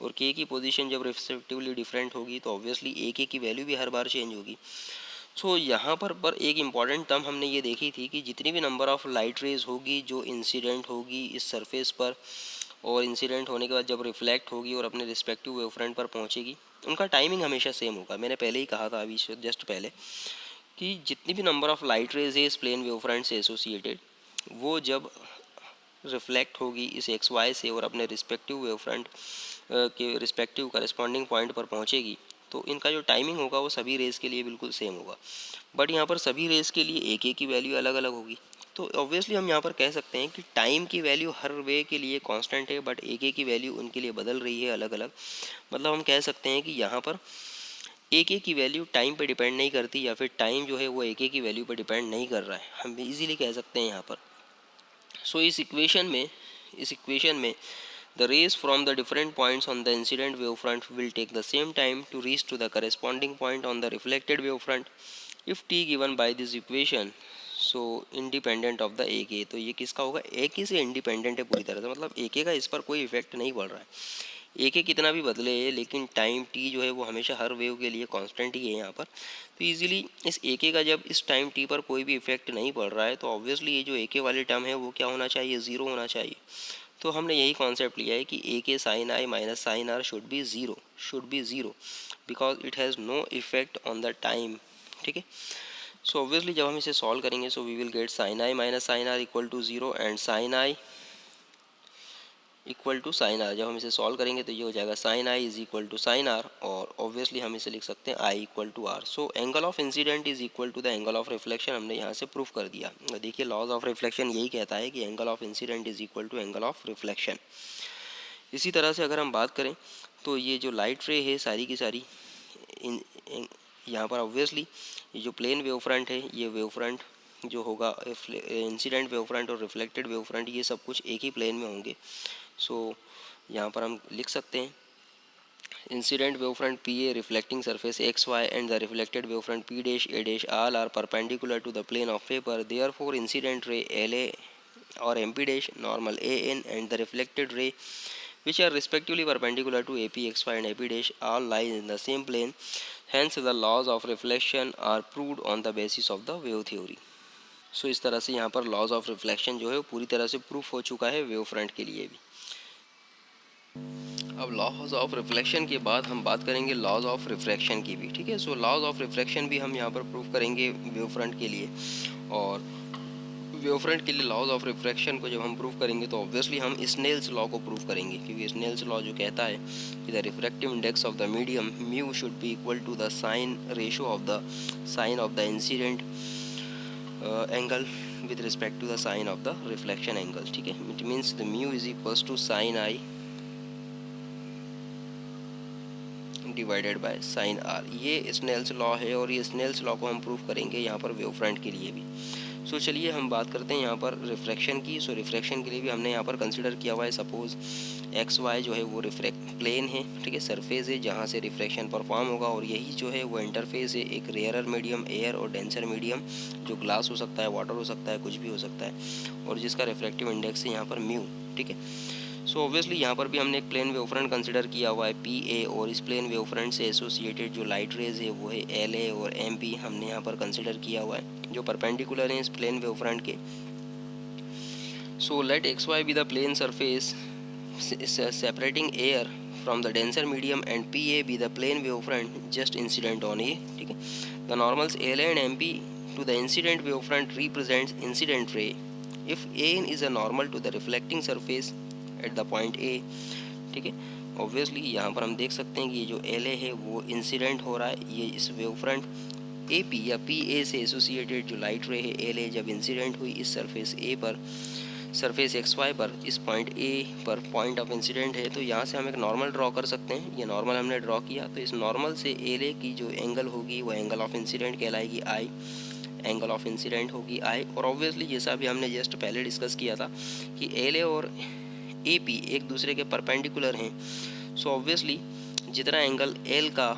और के की पोजीशन जब रिस्पेक्टिवली डिफरेंट होगी तो ऑब्वियसली ए के की वैल्यू भी हर बार चेंज होगी। सो यहाँ पर एक इम्पॉर्टेंट टर्म हमने ये देखी थी कि जितनी भी नंबर ऑफ़ लाइट रेज होगी जो इंसिडेंट होगी इस सरफेस पर, और इंसिडेंट होने के बाद जब रिफ्लेक्ट होगी और अपने रिस्पेक्टिव वेवफ्रंट पर पहुँचेगी, उनका टाइमिंग हमेशा सेम होगा। मैंने पहले ही कहा था अभी जस्ट पहले कि जितनी भी नंबर ऑफ़ लाइट रेज है इस प्लेन वेवफ्रंट से एसोसिएटेड, वो जब रिफ्लेक्ट होगी इस एक्स वाई से और अपने रिस्पेक्टिव वेवफ्रंट के रिस्पेक्टिव करस्पॉन्डिंग पॉइंट पर पहुँचेगी, तो इनका जो टाइमिंग होगा वो सभी रेस के लिए बिल्कुल सेम होगा। बट यहाँ पर सभी रेस के लिए एक एक की वैल्यू अलग अलग होगी, तो ऑब्वियसली हम यहाँ पर कह सकते हैं कि टाइम की वैल्यू हर वे के लिए कांस्टेंट है, बट एक एक की वैल्यू उनके लिए बदल रही है अलग अलग। मतलब हम कह सकते हैं कि यहाँ पर एक एक की वैल्यू टाइम पे डिपेंड नहीं करती, या फिर टाइम जो है वो एक एक की वैल्यू पर डिपेंड नहीं कर रहा है, हम इजीली कह सकते हैं यहाँ पर। सो इस इक्वेशन में the rays from the different points on the incident wavefront will take the same time to reach to the corresponding point on the reflected wavefront if t given by this equation so independent of the एक ए। तो ये किसका होगा, एक ही से इंडिपेंडेंट है पूरी तरह से, मतलब एक ए का इस पर कोई इफेक्ट नहीं पड़ रहा है। एक ए कितना भी बदले लेकिन टाइम टी जो है वो हमेशा हर वेव के लिए कांस्टेंट ही है यहाँ पर। तो इजीली इस एक ए का जब इस टाइम टी पर कोई भी इफेक्ट नहीं पड़ रहा है तो ऑब्वियसली ये जो एक ए वाली टर्म है वो क्या होना चाहिए, ज़ीरो होना चाहिए। तो हमने यही कॉन्सेप्ट लिया है कि A K sine I minus sine R should be zero because it has no effect on the time. ठीक है, सो ऑब्वियसली जब हम इसे सॉल्व करेंगे so we will get sine I minus sine R equal to zero and sine I equal to sine R. जब हम इसे सॉल्व करेंगे तो ये हो जाएगा sine I is equal to sine R, और ऑब्वियसली हम इसे लिख सकते हैं I equal to R. So angle of incident is equal to the angle of reflection, हमने यहाँ से प्रूफ कर दिया। देखिए लॉज ऑफ रिफ्लेक्शन यही कहता है कि angle of incident is equal to angle of reflection. इसी तरह से अगर हम बात करें तो ये जो लाइट रे है सारी की सारी यहाँ पर ऑब्वियसली ये जो प्लेन वेव फ्रंट है, ये वेव फ्रंट जो होगा इंसिडेंट वेव फ्रंट और रिफ्लेक्टेड वेव फ्रंट ये सब कुछ एक ही प्लेन में होंगे। सो यहाँ पर हम लिख सकते हैं incident wave front P A reflecting surface X Y and the reflected wave front P dash A dash all are perpendicular to the plane of paper, therefore incident ray L A और M P dash normal A N and the reflected ray which are respectively perpendicular to AP, XY and AP dash all lie in the same plane. Hence the laws of reflection are proved on the basis of the wave theory. So इस तरह से यहाँ पर laws of reflection जो है वो पूरी तरह से प्रूफ हो चुका है वेव फ्रंट के लिए भी। अब लॉज ऑफ रिफ्लेक्शन के बाद हम बात करेंगे लॉज ऑफ रिफ्रैक्शन की भी। ठीक है, सो लॉज ऑफ रिफ्रैक्शन भी हम यहाँ पर प्रूफ करेंगे वेव फ्रंट के लिए, और वेव फ्रंट के लिए लॉज ऑफ रिफ्रैक्शन को जब हम प्रूव करेंगे तो ऑब्वियसली हम स्नेल्स लॉ को प्रूव करेंगे, क्योंकि स्नेल्स लॉ जो कहता है कि the refractive index of the medium mu should be equal to the sine ratio of the sine of the incident angle with respect to the sine of the reflection angle. ठीक है, it means the mu is equals to sine I divided by sine R. ये स्नेल्स लॉ है और ये स्नेल्स लॉ को हम प्रूव करेंगे यहाँ पर वेव फ्रंट के लिए भी। सो चलिए हम बात करते हैं यहाँ पर रिफ्रैक्शन की। सो रिफ्रैक्शन के लिए भी हमने यहाँ पर कंसिडर किया हुआ है, सपोज एक्स वाई जो है वो रिफ्रैक्ट प्लेन है, ठीक है, सरफेस है जहाँ से रिफ्रैक्शन परफॉर्म होगा, और यही जो है वो इंटरफेस है एक रेयरर मीडियम एयर और डेंसर मीडियम जो ग्लास हो सकता है, वाटर हो सकता है, कुछ भी हो सकता है, और जिसका रिफ्रैक्टिव इंडेक्स है यहाँ पर म्यू। ठीक है, सो ऑब्वियसली यहाँ पर भी हमने एक प्लेन वेव फ्रंट कंसिडर किया हुआ है पी ए, और इस प्लेन वेव फ्रंट से एसोसिएटेड जो लाइट रेज है वो है एल ए और एम पी हमने यहाँ पर कंसिडर किया हुआ है जो परपेंडिकुलर है इस प्लेन वेव फ्रंट के। So let X Y be the plane surface separating air from the denser medium and PA be the plane wavefront just incident on A. ठीक है, the normals LA and MP to the incident wavefront represents incident ray if AN is a normal to the reflecting surface at the point A. ठीक है, ऑब्वियसली यहाँ पर हम देख सकते हैं कि ये जो एल ए है वो इंसिडेंट हो रहा है, ये इस वेव फ्रंट ए पी या पी ए से एसोसिएटेड जो लाइट रे है एल ए जब इंसिडेंट हुई इस सरफेस ए पर, सरफेस एक्स वाई पर, इस पॉइंट ए पर पॉइंट ऑफ इंसिडेंट है, तो यहाँ से हम एक नॉर्मल ड्रॉ कर सकते हैं। ये नॉर्मल हमने ड्रॉ किया, तो इस नॉर्मल से एल ए की जो एंगल होगी वो एंगल ऑफ इंसिडेंट कहलाएगी आई, एंगल ऑफ इंसिडेंट होगी आई। और ऑब्वियसली जैसा भी हमने जस्ट पहले डिस्कस किया था कि एल ए और ए पी एक दूसरे के परपेंडिकुलर हैं, सो ऑब्वियसली जितना एंगल एल का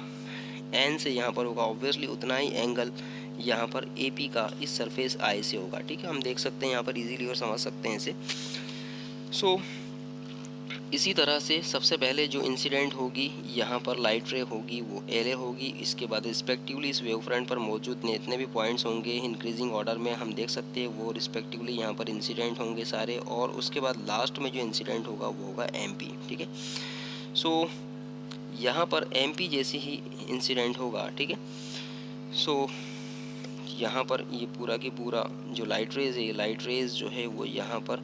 एन से यहाँ पर होगा ऑब्वियसली उतना ही एंगल यहाँ पर ए पी का इस सरफेस आई से होगा। ठीक है, हम देख सकते हैं यहाँ पर इजीली और समझ सकते हैं इसे। सो इसी तरह से सबसे पहले जो इंसिडेंट होगी यहाँ पर लाइट रे होगी वो एल ए होगी, इसके बाद रिस्पेक्टिवली इस वेव फ्रंट पर मौजूद जितने भी पॉइंट्स होंगे इंक्रीजिंग ऑर्डर में हम देख सकते हैं वो रिस्पेक्टिवली यहाँ पर इंसिडेंट होंगे सारे, और उसके बाद लास्ट में जो इंसिडेंट होगा वो होगा एम पी। ठीक है, सो यहाँ पर एम पी जैसे ही इंसिडेंट होगा, ठीक है, सो यहाँ पर ये पूरा की पूरा जो लाइट रेज है, लाइट रेज जो है वो यहाँ पर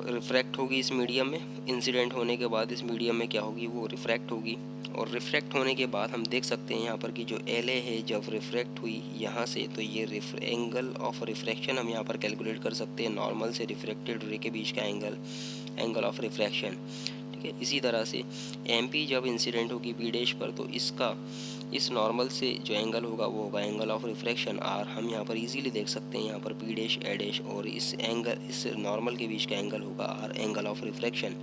रिफ्रैक्ट होगी इस मीडियम में। इंसिडेंट होने के बाद इस मीडियम में क्या होगी, वो रिफ्रैक्ट होगी, और रिफ्रैक्ट होने के बाद हम देख सकते हैं यहाँ पर कि जो एल ए है जब रिफ्रैक्ट हुई यहाँ से, तो ये एंगल ऑफ रिफ्रैक्शन हम यहाँ पर कैलकुलेट कर सकते हैं, नॉर्मल से रिफ्रैक्टेड रे के बीच का एंगल, एंगल ऑफ रिफ्रैक्शन। ठीक है, इसी तरह से एम पी जब इंसिडेंट होगी बी डैश पर, तो इसका इस नॉर्मल से जो एंगल होगा वो होगा एंगल ऑफ रिफ्रैक्शन आर। हम यहाँ पर इजीली देख सकते हैं यहाँ पर बी डैश ए डैश और इस एंगल, इस नॉर्मल के बीच का एंगल होगा आर, एंगल ऑफ रिफ्रैक्शन।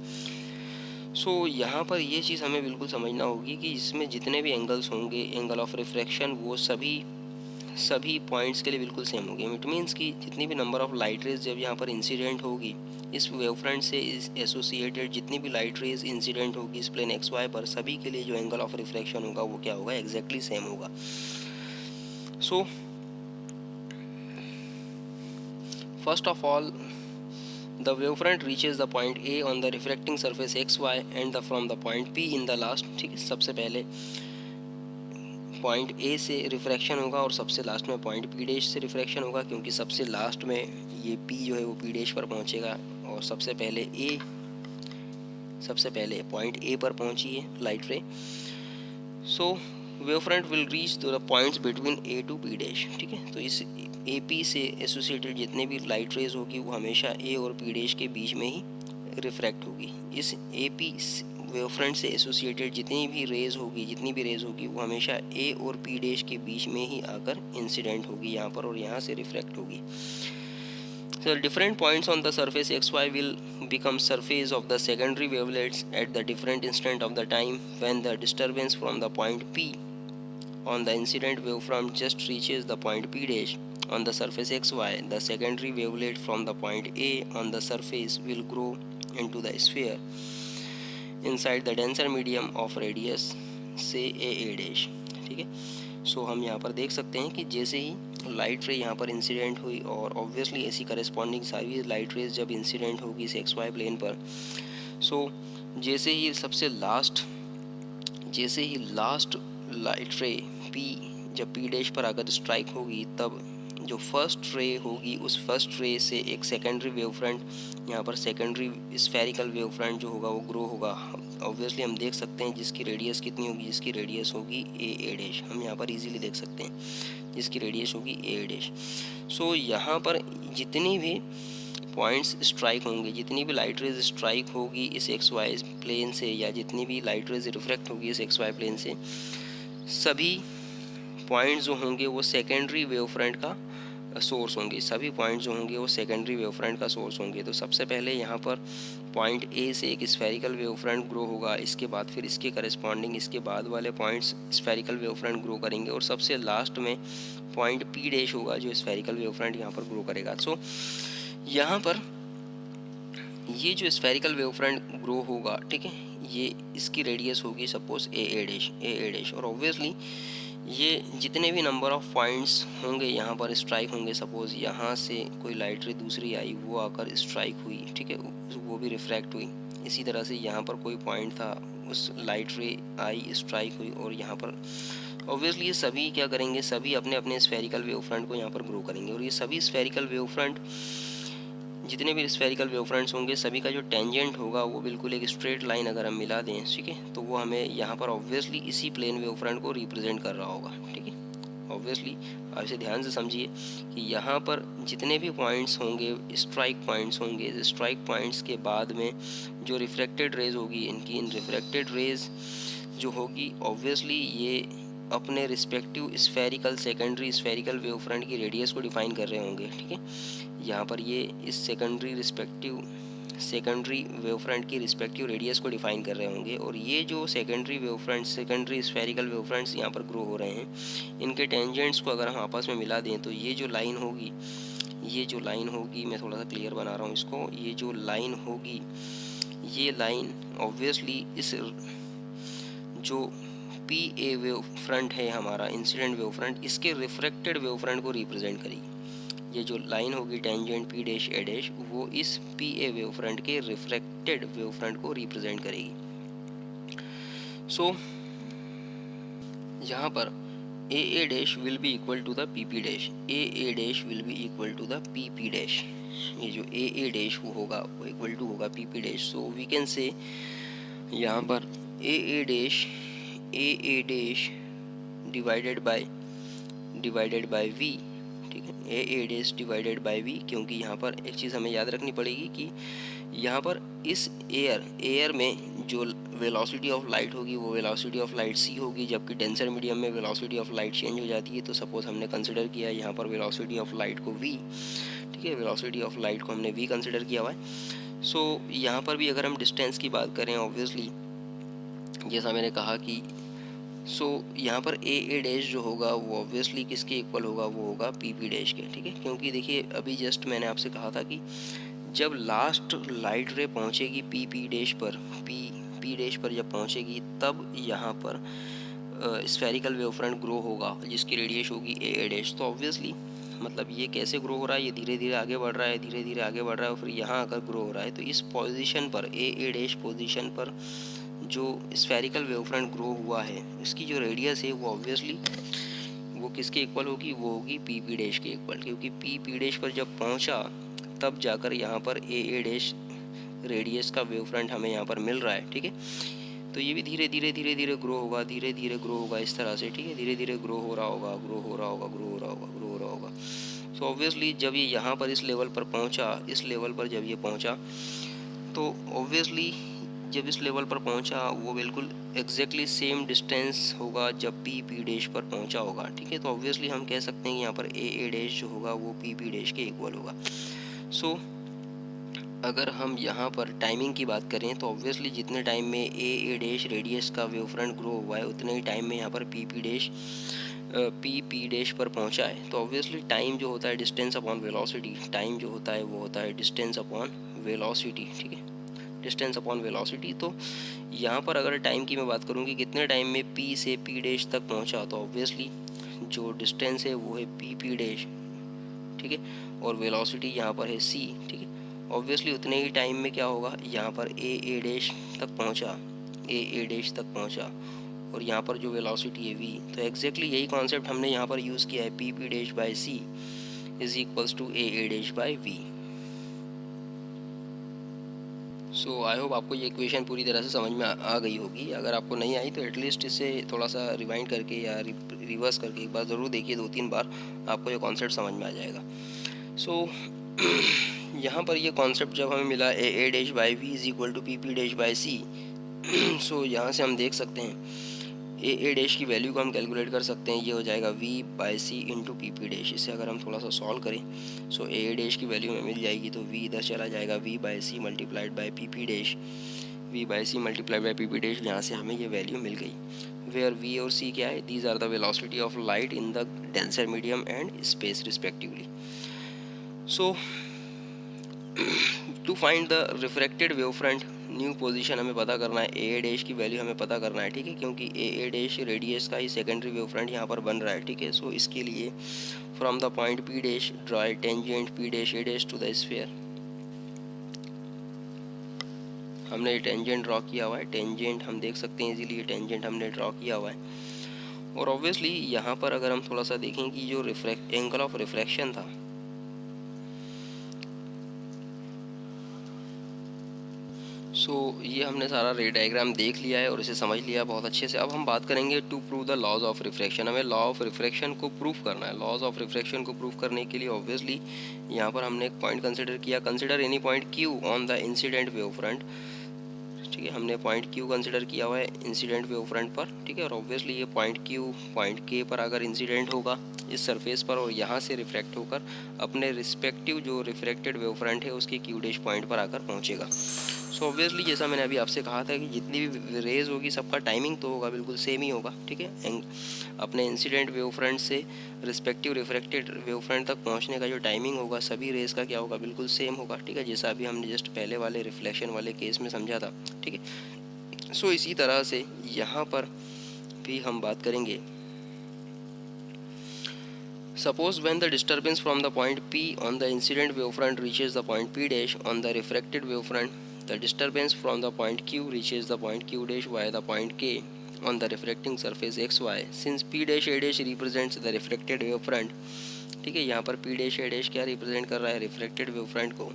सो यहाँ पर ये चीज़ हमें बिल्कुल समझना होगी कि इसमें जितने भी एंगल्स होंगे एंगल ऑफ रिफ्रैक्शन वो सभी पॉइंट्स के लिए बिल्कुल सेम होगी। इट मीन्स कि जितनी भी नंबर ऑफ लाइट रेज जब यहाँ पर इंसिडेंट होगी इस वेव फ्रंट से एसोसिएटेड जितनी भी लाइट रेज इंसिडेंट होगी इस प्लेन एक्स वाई पर, सभी के लिए जो एंगल ऑफ रिफ्रैक्शन होगा वो क्या होगा, एग्जैक्टली सेम होगा। So first of all the wavefront reaches the point A on the refracting surface XY and from the point P in the last। ठीक है, सबसे पहले पॉइंट ए से रिफ्रैक्शन होगा और सबसे लास्ट में पॉइंट पी डैश से रिफ्रैक्शन होगा, क्योंकि सबसे लास्ट में ये पी जो है वो पी डैश पर पहुंचेगा और सबसे पहले पॉइंट ए पर पहुंची है light ray. So wave front will reach to the points between A to P dash. ठीक है, तो इस ए पी से एसोसिएटेड जितने भी लाइट रेज होगी वो हमेशा ए और पी डैश के बीच में ही रिफ्रैक्ट होगी। इस ए पी वेव फ्रंट से एसोसिएटेड जितनी भी रेज होगी वो हमेशा ए और पी डैश के बीच में ही आकर इंसिडेंट होगी यहाँ पर और यहाँ से रिफ्रैक्ट होगी। So different points on the surface XY will become surface of the secondary wavelets at the different instant of the time when the disturbance from the point P on the incident wavefront just reaches the point P dash on the surface XY. The secondary wavelet from the point A on the surface will grow into the sphere inside the denser medium of radius say A dash। ठीक है, सो हम यहाँ पर देख सकते हैं कि जैसे ही लाइट रे यहाँ पर इंसिडेंट हुई और ऑब्वियसली ऐसी करस्पॉन्डिंग सारी लाइट रेज जब इंसिडेंट होगी इस एक्स वाई प्लेन पर, सो जैसे ही लास्ट लाइट रे पी जब पी डैश पर अगर स्ट्राइक होगी तब जो फर्स्ट रे होगी उस फर्स्ट रे से एक सेकेंडरी वेव फ्रंट, यहाँ पर सेकेंडरी स्फेरिकल वेव फ्रंट जो होगा वो ग्रो होगा। ऑब्वियसली हम देख सकते हैं जिसकी रेडियस कितनी होगी, जिसकी रेडियस होगी ए डैश, हम यहाँ पर इजीली देख सकते हैं जिसकी रेडियस होगी ए डैश। सो यहाँ पर जितनी भी पॉइंट्स स्ट्राइक होंगे, जितनी भी लाइट रेज स्ट्राइक होगी इस एक्स वाई प्लेन से या जितनी भी लाइट रेज रिफ्लेक्ट होगी इस एक्स वाई प्लेन से, सभी पॉइंट्स जो होंगे वो सेकेंडरी वेव फ्रंट का सोर्स होंगे। सभी पॉइंट्स जो होंगे वो सेकेंडरी वेव फ्रंट का सोर्स होंगे। तो सबसे पहले यहाँ पर पॉइंट ए से एक स्फेरिकल वेव फ्रंट ग्रो होगा, इसके बाद फिर इसके करस्पॉन्डिंग इसके बाद वाले points spherical wave front grow करेंगे और सबसे लास्ट में पॉइंट पी डैश होगा जो स्फेरिकल वेव फ्रंट यहाँ पर ग्रो करेगा। सो यहाँ पर ये जो स्फेरिकल वेव फ्रंट ग्रो होगा, ठीक है, ये इसकी रेडियस होगी सपोज ए डैश और ऑब्वियसली ये जितने भी नंबर ऑफ पॉइंट्स होंगे यहाँ पर स्ट्राइक होंगे, सपोज यहाँ से कोई लाइट रे दूसरी आई वो आकर स्ट्राइक हुई, ठीक है, वो भी रिफ्रैक्ट हुई। इसी तरह से यहाँ पर कोई पॉइंट था उस लाइट रे आई स्ट्राइक हुई और यहाँ पर ऑब्वियसली ये सभी क्या करेंगे, सभी अपने अपने स्फेरिकल वेव फ्रंट को यहाँ पर ग्रो करेंगे और ये सभी स्फेरिकल वेव फ्रंट जितने भी स्फेरिकल वेव फ्रंट्स होंगे सभी का जो टेंजेंट होगा वो बिल्कुल एक स्ट्रेट लाइन अगर हम मिला दें, ठीक है, तो वो हमें यहाँ पर ऑब्वियसली इसी प्लेन वेव फ्रंट को रिप्रेजेंट कर रहा होगा, ठीक है। ऑब्वियसली आप इसे ध्यान से समझिए कि यहाँ पर जितने भी पॉइंट्स होंगे स्ट्राइक पॉइंट्स होंगे, स्ट्राइक पॉइंट्स के बाद में जो रिफ्लेक्टेड रेज होगी इनकी, इन रिफ्लेक्टेड रेज जो होगी ऑब्वियसली ये अपने respective spherical secondary spherical wave front की रेडियस को डिफाइन कर रहे होंगे, ठीक है। यहाँ पर ये इस सेकेंडरी वेव फ्रंट की रिस्पेक्टिव रेडियस को डिफाइन कर रहे होंगे, और ये जो secondary wave front secondary spherical wave fronts यहाँ पर ग्रो हो रहे हैं इनके टेंजेंट्स को अगर हम आपस में मिला दें तो ये जो लाइन होगी मैं थोड़ा सा क्लियर बना रहा हूँ इसको, ये जो लाइन होगी ये लाइन ऑब्वियसली इस जो पी ए वेव फ्रंट है हमारा इंसिडेंट वेव फ्रंट, इसके रिफ्रेक्टेड वेव फ्रंट को रिप्रेजेंट करेगी। ये जो लाइन होगी tangent P dash A dash वो इस पी ए वेव फ्रंट के रिफ्रेक्टेड वेव फ्रंट को रिप्रेजेंट करेगी। सो यहाँ पर A dash will be equal to the P P dash, A dash will be equal to the P P dash. ये जो ए डैश वो होगा वो इक्वल टू होगा P P dash. So we can say यहाँ पर A dash divided by V, ठीक है, A dash divided by V, क्योंकि यहाँ पर एक चीज़ हमें याद रखनी पड़ेगी कि यहाँ पर इस एयर में जो वेलोसिटी ऑफ लाइट होगी वो वेलोसिटी ऑफ लाइट सी होगी, जबकि डेंसर मीडियम में वेलोसिटी ऑफ लाइट चेंज हो जाती है। तो सपोज हमने कंसिडर किया यहाँ पर वेलोसिटी ऑफ लाइट को वी, ठीक है, वेलोसिटी ऑफ लाइट को हमने वी कंसिडर किया हुआ है। सो यहाँ पर भी अगर हम डिस्टेंस की बात करें ऑब्वियसली जैसा मैंने कहा कि यहाँ पर ए डैश जो होगा वो ऑब्वियसली किसके इक्वल होगा, वो होगा पी पी डैश के, ठीक है। क्योंकि देखिए अभी जस्ट मैंने आपसे कहा था कि जब लास्ट लाइट रे पहुंचेगी पी पी डैश पर जब पहुंचेगी तब यहाँ पर स्फेरिकल वेव फ्रंट ग्रो होगा जिसकी रेडियस होगी ए डैश। तो ऑब्वियसली मतलब ये कैसे ग्रो हो रहा है, ये धीरे धीरे आगे बढ़ रहा है और फिर यहाँ आकर ग्रो हो रहा है। तो इस पोजीशन पर ए डैश पोजीशन पर जो स्फेरिकल वेव फ्रंट ग्रो हुआ है इसकी जो रेडियस है वो ऑब्वियसली वो किसके इक्वल होगी, वो होगी पी पी डैश के इक्वल, क्योंकि पी पी डैश पर जब पहुंचा तब जाकर यहाँ पर ए डैश रेडियस का वेव फ्रंट हमें यहाँ पर मिल रहा है, ठीक है। तो ये भी धीरे धीरे ग्रो होगा इस तरह से, ठीक है, धीरे धीरे ग्रो हो रहा होगा। सो ऑब्वियसली जब ये यहाँ पर इस लेवल पर जब ये पहुँचा तो ऑब्वियसली जब इस लेवल पर पहुंचा वो बिल्कुल एग्जैक्टली सेम डिस्टेंस होगा जब पी पी डैश पर पहुंचा होगा, ठीक है। तो ऑब्वियसली हम कह सकते हैं कि यहाँ पर ए डैश जो होगा वो पी पी डैश के इक्वल होगा। सो अगर हम यहाँ पर टाइमिंग की बात करें तो ऑब्वियसली जितने टाइम में ए डैश रेडियस का वेव फ्रंट ग्रो हुआ है उतने ही टाइम में यहाँ पर पी पी डैश पर पहुँचा है। तो ऑब्वियसली टाइम जो होता है डिस्टेंस अपॉन वेलोसिटी, टाइम जो होता है वो होता है डिस्टेंस अपॉन वेलोसिटी, ठीक है, डिस्टेंस अपॉन वेलोसिटी। तो यहाँ पर अगर टाइम की मैं बात करूँ कि कितने टाइम में पी से पी डैश तक पहुँचा तो ऑब्वियसली जो डिस्टेंस है वो है पी पी डैश, ठीक है, और वेलोसिटी यहाँ पर है सी, ठीक है। ऑब्वियसली उतने ही टाइम में क्या होगा, यहाँ पर ए डैश तक पहुँचा और यहाँ पर जो वेलोसिटी है वी। तो एग्जैक्टली यही कॉन्सेप्ट हमने यहाँ पर यूज़ किया है, P P dash by C is equals to A dash by V. So I hope आपको ये इक्वेशन पूरी तरह से समझ में आ गई होगी। अगर आपको नहीं आई तो एटलीस्ट इसे थोड़ा सा रिवाइंड करके या रिवर्स करके एक बार ज़रूर देखिए, 2-3 बार आपको ये कॉन्सेप्ट समझ में आ जाएगा। सो यहाँ पर ये कॉन्सेप्ट जब हमें मिला A dash by V is equal to P P dash by C, so यहाँ से हम देख सकते हैं ए डैश की वैल्यू को हम कैलकुलेट कर सकते हैं, ये हो जाएगा v by C into P P dash. इसे अगर हम थोड़ा सा सॉल्व करें सो ए डैश की वैल्यू हमें मिल जाएगी, तो v इधर चला जाएगा v by C multiplied by P P dash, यहाँ से हमें ये वैल्यू मिल गई। वेयर v और c क्या है, these are the velocity of light in the denser medium and space respectively. So to find the refracted wave front new position हमें पता करना है, ए डैश की वैल्यू हमें पता करना है, ठीक है, क्योंकि ए डैश रेडियस का ही सेकेंडरी वेव फ्रंट यहाँ पर बन रहा है, ठीक है। सो इसके लिए from the point P dash draw a tangent P dash A dash to the sphere. हमने ये टेंजेंट ड्रॉ किया हुआ है, टेंजेंट हम देख सकते हैं इजीली, ये टेंजेंट हमने ड्रॉ किया हुआ है। और ऑब्वियसली यहाँ पर अगर हम थोड़ा सा देखें कि जो एंगल ऑफ रिफ्रैक्शन था ये हमने सारा रे डायग्राम देख लिया है और इसे समझ लिया बहुत अच्छे से। अब हम बात करेंगे to prove the laws of refraction. हमें लॉ ऑफ रिफ्रैक्शन को प्रूव करना है। लॉज ऑफ रिफ्रैक्शन को प्रूव करने के लिए ऑब्वियसली यहाँ पर हमने एक पॉइंट कंसिडर किया, consider any point Q on the incident wave front. ठीक है, हमने पॉइंट क्यू कंसिडर किया हुआ है इंसिडेंट वेव फ्रंट पर। ठीक है, और ऑब्वियसली ये पॉइंट क्यू पॉइंट के पर अगर इंसिडेंट होगा इस सरफेस पर और यहाँ से रिफ्रैक्ट होकर अपने रिस्पेक्टिव जो रिफ्रैक्टेड वेव फ्रंट है उसके क्यू डैश पॉइंट पर आकर पहुँचेगा। सो ऑब्वियसली जैसा मैंने अभी आपसे कहा था कि जितनी भी रेज होगी सबका टाइमिंग तो होगा बिल्कुल सेम ही होगा। ठीक है, अपने इंसिडेंट वेव फ्रंट से रिस्पेक्टिव रिफ्रैक्टेड वेव फ्रंट तक पहुंचने का जो टाइमिंग होगा सभी रेज का क्या होगा, बिल्कुल सेम होगा। ठीक है, जैसा अभी हमने जस्ट पहले वाले रिफ्लेक्शन वाले केस में समझा था। ठीक है, सो इसी तरह से यहाँ पर भी हम बात करेंगे। Suppose when the disturbance from the point P on the incident wavefront reaches the point P dash on the refracted wavefront, the disturbance from the point Q reaches the point Q dash via the point K on the refracting surface XY. Since P dash A dash represents the refracted wavefront, ठीक है, यहाँ पर P dash A dash क्या रिप्रेजेंट कर रहा है, रिफ्रैक्टेड वेवफ्रंट को।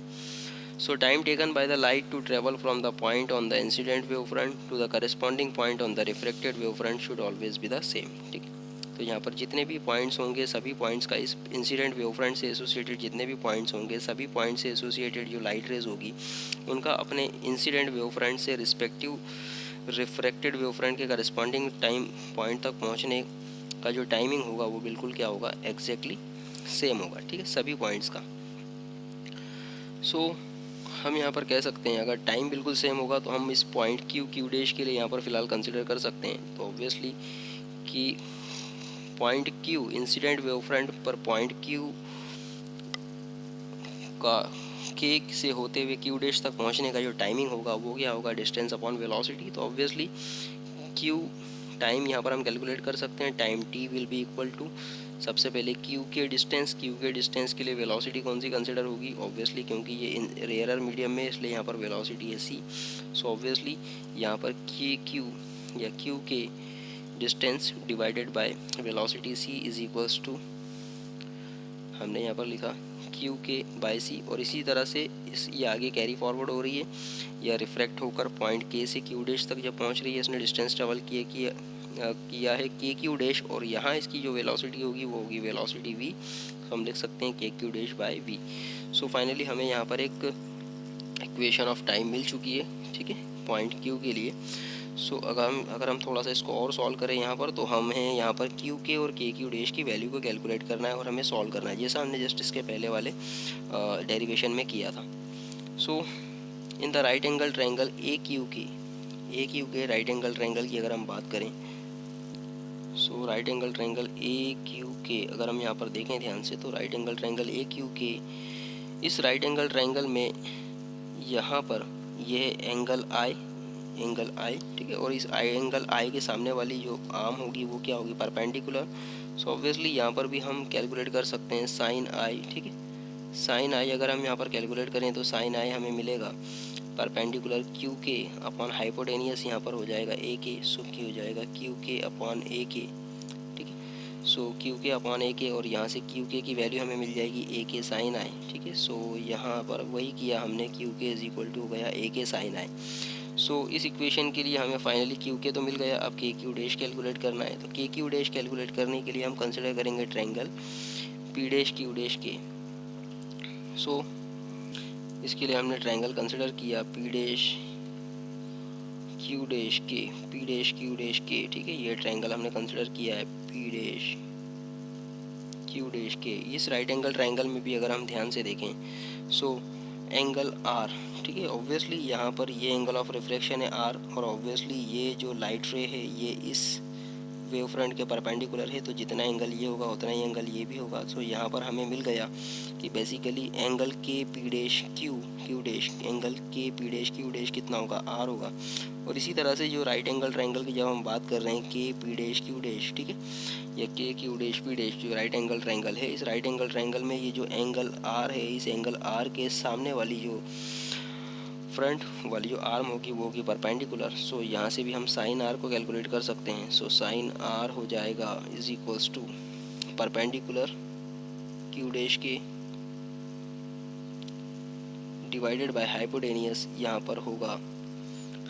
So time taken by the light to travel from the point on the incident wavefront to the corresponding point on the refracted wavefront should always be the same। ठीक है, तो यहाँ पर जितने भी पॉइंट्स होंगे सभी पॉइंट्स का इस इंसिडेंट वेवफ्रंट से एसोसिएटेड जितने भी पॉइंट्स होंगे सभी पॉइंट से एसोसिएटेड जो लाइट रेज होगी उनका अपने इंसिडेंट वेवफ्रंट से रिस्पेक्टिव रिफ्रैक्टेड वेवफ्रंट के करस्पॉन्डिंग टाइम पॉइंट तक पहुँचने का जो टाइमिंग होगा वो बिल्कुल क्या होगा, एग्जैक्टली सेम होगा। ठीक है, सभी पॉइंट्स का। हम यहाँ पर कह सकते हैं अगर टाइम बिल्कुल सेम होगा तो हम इस पॉइंट क्यू डैश के लिए यहाँ पर फ़िलहाल कंसिडर कर सकते हैं। तो ऑब्वियसली कि पॉइंट क्यू इंसिडेंट वेवफ्रंट पर पॉइंट क्यू का के से होते हुए क्यू डैश तक पहुंचने का जो टाइमिंग होगा वो क्या होगा, डिस्टेंस अपॉन वेलोसिटी। तो ऑब्वियसली क्यू टाइम यहाँ पर हम कैलकुलेट कर सकते हैं। Time T will be equal to सबसे पहले क्यू के डिस्टेंस के लिए वेलोसिटी कौन सी कंसिडर होगी, ऑब्वियसली क्योंकि ये रेयरर मीडियम में इसलिए यहाँ पर वेलोसिटी है सी। सो ऑब्वियसली यहाँ पर के क्यू या Q K distance divided by velocity C is equals to, हमने यहाँ पर लिखा क्यू के बाय सी। और इसी तरह से ये आगे कैरी फॉरवर्ड हो रही है या रिफ्रैक्ट होकर पॉइंट के से क्यू डैश तक जब पहुँच रही है इसने डिस्टेंस ट्रेवल किया है के क्यू डैश, और यहाँ इसकी जो वेलोसिटी होगी वो होगी वेलोसिटी वी। तो हम लिख सकते हैं K Q dash by V. So finally हमें यहाँ पर एक इक्वेशन ऑफ टाइम मिल चुकी है। ठीक है, पॉइंट क्यू के लिए। अगर हम थोड़ा सा इसको और सॉल्व करें यहाँ पर तो हमें यहाँ पर क्यू के और के क्यू डैश की वैल्यू को कैलकुलेट करना है और हमें सॉल्व करना है जैसा हमने जस्ट इसके पहले वाले डेरिवेशन में किया था। In the right angle triangle A Q के राइट एंगल ट्रायंगल की अगर हम बात करें, right angle triangle A Q के अगर हम यहाँ पर देखें ध्यान से, तो right angle triangle A Q के, इस राइट एंगल ट्रायंगल में यहाँ पर यह एंगल आई, ठीक है, और इस एंगल आई के सामने वाली जो आर्म होगी वो क्या होगी, परपेंडिकुलर। सो ऑब्वियसली यहाँ पर भी हम कैलकुलेट कर सकते हैं साइन आई। ठीक है, साइन आई अगर हम यहाँ पर कैलकुलेट करें तो साइन आई हमें मिलेगा परपेंडिकुलर क्यू के अपॉन हाइपोटेनियस यहाँ पर हो जाएगा ए के। सो क्या हो जाएगा, क्यू के अपॉन ए के। ठीक है, सो क्यू के अपॉन ए के, और यहाँ से क्यू के की वैल्यू हमें मिल जाएगी ए के साइन आई। ठीक है, सो यहाँ पर वही किया हमने, क्यू के इज इक्वल टू हो गया ए के साइन आई। इस इक्वेशन के लिए हमें फाइनली क्यू के तो मिल गया, अब के क्यू डैश कैलकुलेट करना है। तो के क्यू डैश कैलकुलेट करने के लिए हम कंसिडर करेंगे triangle P dash Q dash के। इसके लिए हमने ट्रायंगल कंसिडर किया पी डैश क्यू डैश के, ठीक है, ये ट्रायंगल हमने कंसिडर किया है पी डैश क्यू डैश के। इस राइट एंगल ट्रायंगल में भी अगर हम ध्यान से देखें एंगल आर, ठीक है, ऑब्वियसली यहाँ पर ये एंगल ऑफ रिफ्रैक्शन है आर, और ऑब्वियसली ये जो लाइट रे है ये इस वेव फ्रंट के परपेंडिकुलर है, तो जितना एंगल ये होगा उतना ही एंगल ये भी होगा। यहाँ पर हमें मिल गया कि बेसिकली एंगल के P dash Q dash, angle के पी डैश क्यू डैश कितना होगा, आर होगा। और इसी तरह से जो राइट एंगल ट्रायंगल की जब हम बात कर रहे हैं के पी डैश क्यू डैश, ठीक है, या के क्यू डैश पी डैश जो राइट एंगल ट्रायंगल है, इस राइट एंगल ट्रायंगल में ये जो एंगल आर है, इस एंगल आर के सामने वाली जो फ्रंट वाली जो आर्म होगी वो होगी परपेंडिकुलर। यहाँ से भी हम साइन आर को कैलकुलेट कर सकते हैं। साइन आर हो जाएगा is equals to perpendicular Q dash K divided by hypotenuse, यहाँ पर होगा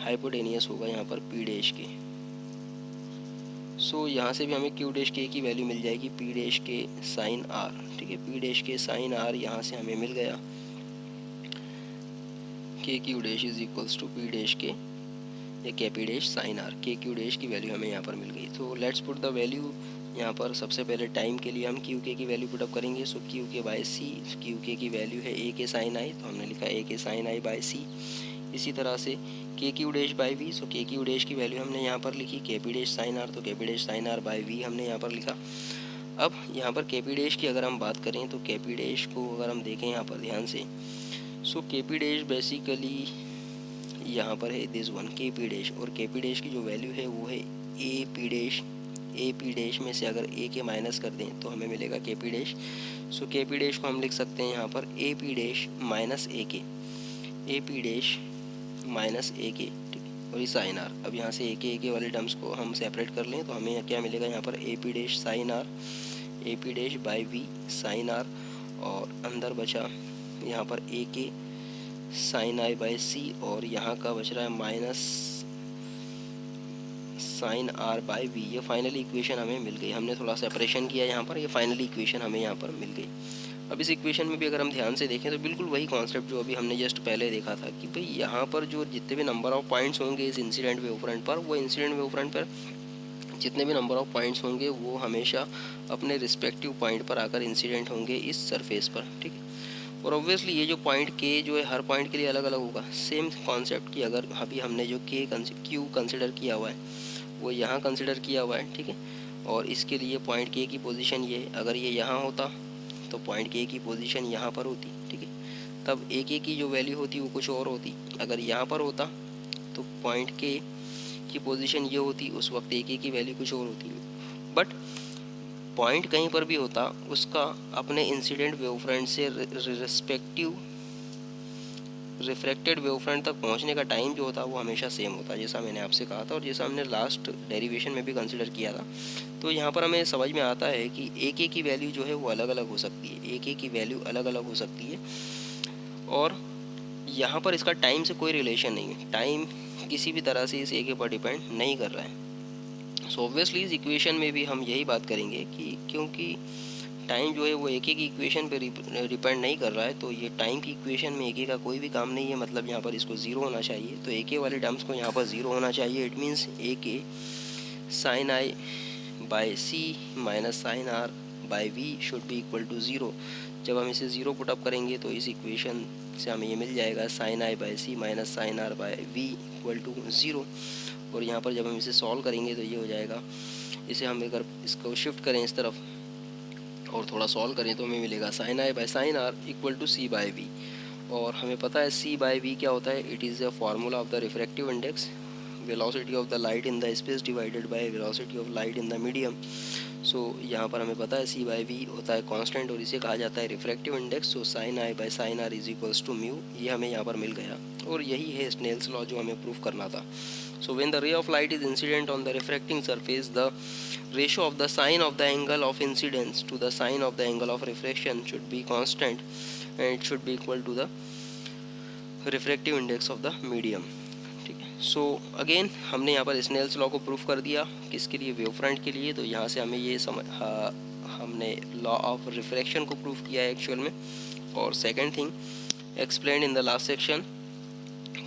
हाइपोटेनियस होगा यहाँ पर पी डैश के। सो यहाँ से भी हमें क्यू डैश के की वैल्यू मिल जाएगी P dash K sine R, ठीक है। P dash K sine R यहाँ से हमें मिल गया, K Q dash is equals to P dash K या K P dash sine R. K Q dash की वैल्यू हमें यहाँ पर मिल गई। तो लेट्स पुट द वैल्यू यहाँ पर। सबसे पहले टाइम के लिए हम क्यू के की वैल्यू पुटअप करेंगे। सो क्यू के बाय सी, क्यू के की वैल्यू है ए के साइन आई, तो हमने लिखा A K sine I bye सी। इसी तरह से के क्यू डैश बाई वी, सो के क्यू डैश की वैल्यू हमने यहाँ पर लिखी के पी डैश साइन आर, तो K P dash sine R by V हमने यहाँ पर लिखा। अब यहाँ पर के पी डैश की अगर हम बात करें तो के पी डैश को अगर हम देखें यहाँ पर ध्यान से, सो के पी डैश बेसिकली यहाँ पर है दिस वन के पी डैश, और के पी डैश की जो वैल्यू है वो है A P dash. A P dash में से अगर ए के माइनस कर दें तो हमें मिलेगा के पी डैश। सो के पी डैश को हम लिख सकते हैं यहाँ पर A P dash minus A के, ए P dash minus A K, ठीक है। और ये साइन आर, अब यहाँ से ए के वाले टर्म्स को हम सेपरेट कर लें तो हमें क्या मिलेगा यहाँ पर A P dash sine R, A P dash by V sine R, और अंदर बचा यहाँ पर ए के साइन आई बाई सी, और यहाँ का बच रहा है minus sine R by V. ये फाइनल इक्वेशन हमें मिल गई। हमने थोड़ा सेपरेशन किया यहाँ पर, ये फाइनल इक्वेशन हमें यहाँ पर मिल गई। अब इस इक्वेशन में भी अगर हम ध्यान से देखें तो बिल्कुल वही कॉन्सेप्ट जो अभी हमने जस्ट पहले देखा था कि भाई यहाँ पर जो जितने भी नंबर ऑफ पॉइंट्स होंगे इस इंसिडेंट वेव फ्रंट पर, वो इंसिडेंट वेव फ्रंट पर जितने भी नंबर ऑफ पॉइंट्स होंगे वो हमेशा अपने रिस्पेक्टिव पॉइंट पर आकर इंसिडेंट होंगे इस सरफेस पर, ठीक है। और ऑब्वियसली ये जो पॉइंट के जो है हर पॉइंट के लिए अलग अलग होगा। सेम कॉन्सेप्ट की अगर अभी हमने जो क्यू कंसिडर किया हुआ है वो यहाँ कंसिडर किया हुआ है, ठीक है। और इसके लिए पॉइंट के की पोजीशन ये, अगर ये यहाँ होता तो पॉइंट के की पोजीशन यहाँ पर होती, ठीक है। तब ए के की जो वैल्यू होती वो कुछ और होती। अगर यहाँ पर होता तो पॉइंट के की पोजीशन ये होती, उस वक्त ए के की वैल्यू कुछ और होती। बट पॉइंट कहीं पर भी होता उसका अपने इंसिडेंट वेव फ्रंट से रिस्पेक्टिव रिफ्रैक्टेड वेव फ्रंट तक पहुंचने का टाइम जो होता वो हमेशा सेम होता, जैसा मैंने आपसे कहा था और जैसा हमने लास्ट डेरिवेशन में भी कंसिडर किया था। तो यहाँ पर हमें समझ में आता है कि ए के की वैल्यू जो है वो अलग अलग हो सकती है, ए के की वैल्यू अलग अलग हो सकती है, और यहाँ पर इसका टाइम से कोई रिलेशन नहीं है। टाइम किसी भी तरह से इस ए के पर डिपेंड नहीं कर रहा है। सो ऑब्वियसली इस इक्वेशन में भी हम यही बात करेंगे कि क्योंकि टाइम जो है वो एक की इक्वेशन पे डिपेंड नहीं कर रहा है, तो ये टाइम की इक्वेशन में एक का कोई भी काम नहीं है। मतलब यहाँ पर इसको ज़ीरो होना चाहिए, तो एक वाले टर्म्स को यहाँ पर ज़ीरो होना चाहिए। It means A K sine I by C minus sine R by V should be equal to zero. जब हम इसे ज़ीरो पुटअप करेंगे तो इस इक्वेशन से हमें ये मिल जाएगा sine I by C minus sine R by V equal to zero. और यहाँ पर जब हम इसे सॉल्व करेंगे तो ये हो जाएगा, इसे हम अगर इसको शिफ्ट करें इस तरफ और थोड़ा सॉल्व करें तो हमें मिलेगा sine I by sine R equal to C by V. और हमें पता है सी बाई वी क्या होता है, it is a formula of the refractive index, velocity of the light in the space divided by velocity of light in the medium. So यहाँ पर हमें पता है सी बाई वी होता है कांस्टेंट और इसे कहा जाता है refractive index. So sine I by sine R is equals to mu, ये हमें यहाँ पर मिल गया। और यही है स्नेल्स लॉ जो हमें प्रूफ करना था। So when the ray of light is incident on the refracting surface, the ratio of the sine of the angle of incidence to the sine of the angle of refraction should be constant and it should be equal to the refractive index of the medium, ठीक है। सो अगेन हमने यहाँ पर स्नेल्स लॉ को प्रूफ कर दिया, किसके लिए, वेव फ्रंट के लिए। तो यहाँ से हमें ये हमने लॉ ऑफ रिफ्रैक्शन को प्रूफ किया है एक्चुअल में। और second thing explain in the last section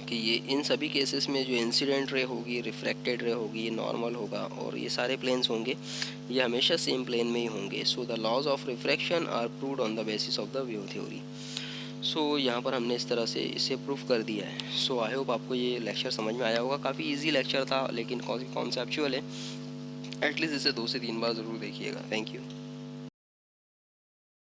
कि ये इन सभी केसेस में जो इंसिडेंट रे होगी, रिफ्रैक्टेड रे होगी, ये नॉर्मल होगा और ये सारे प्लेन्स होंगे ये हमेशा सेम प्लेन में ही होंगे। So the laws of refraction are proved on the basis of the wave theory. So यहाँ पर हमने इस तरह से इसे प्रूफ कर दिया है। सो आई होप आपको ये लेक्चर समझ में आया होगा। काफ़ी ईजी लेक्चर था लेकिन कॉन्सेप्चुअल है, एटलीस्ट इसे 2 से 3 बार ज़रूर देखिएगा। Thank you.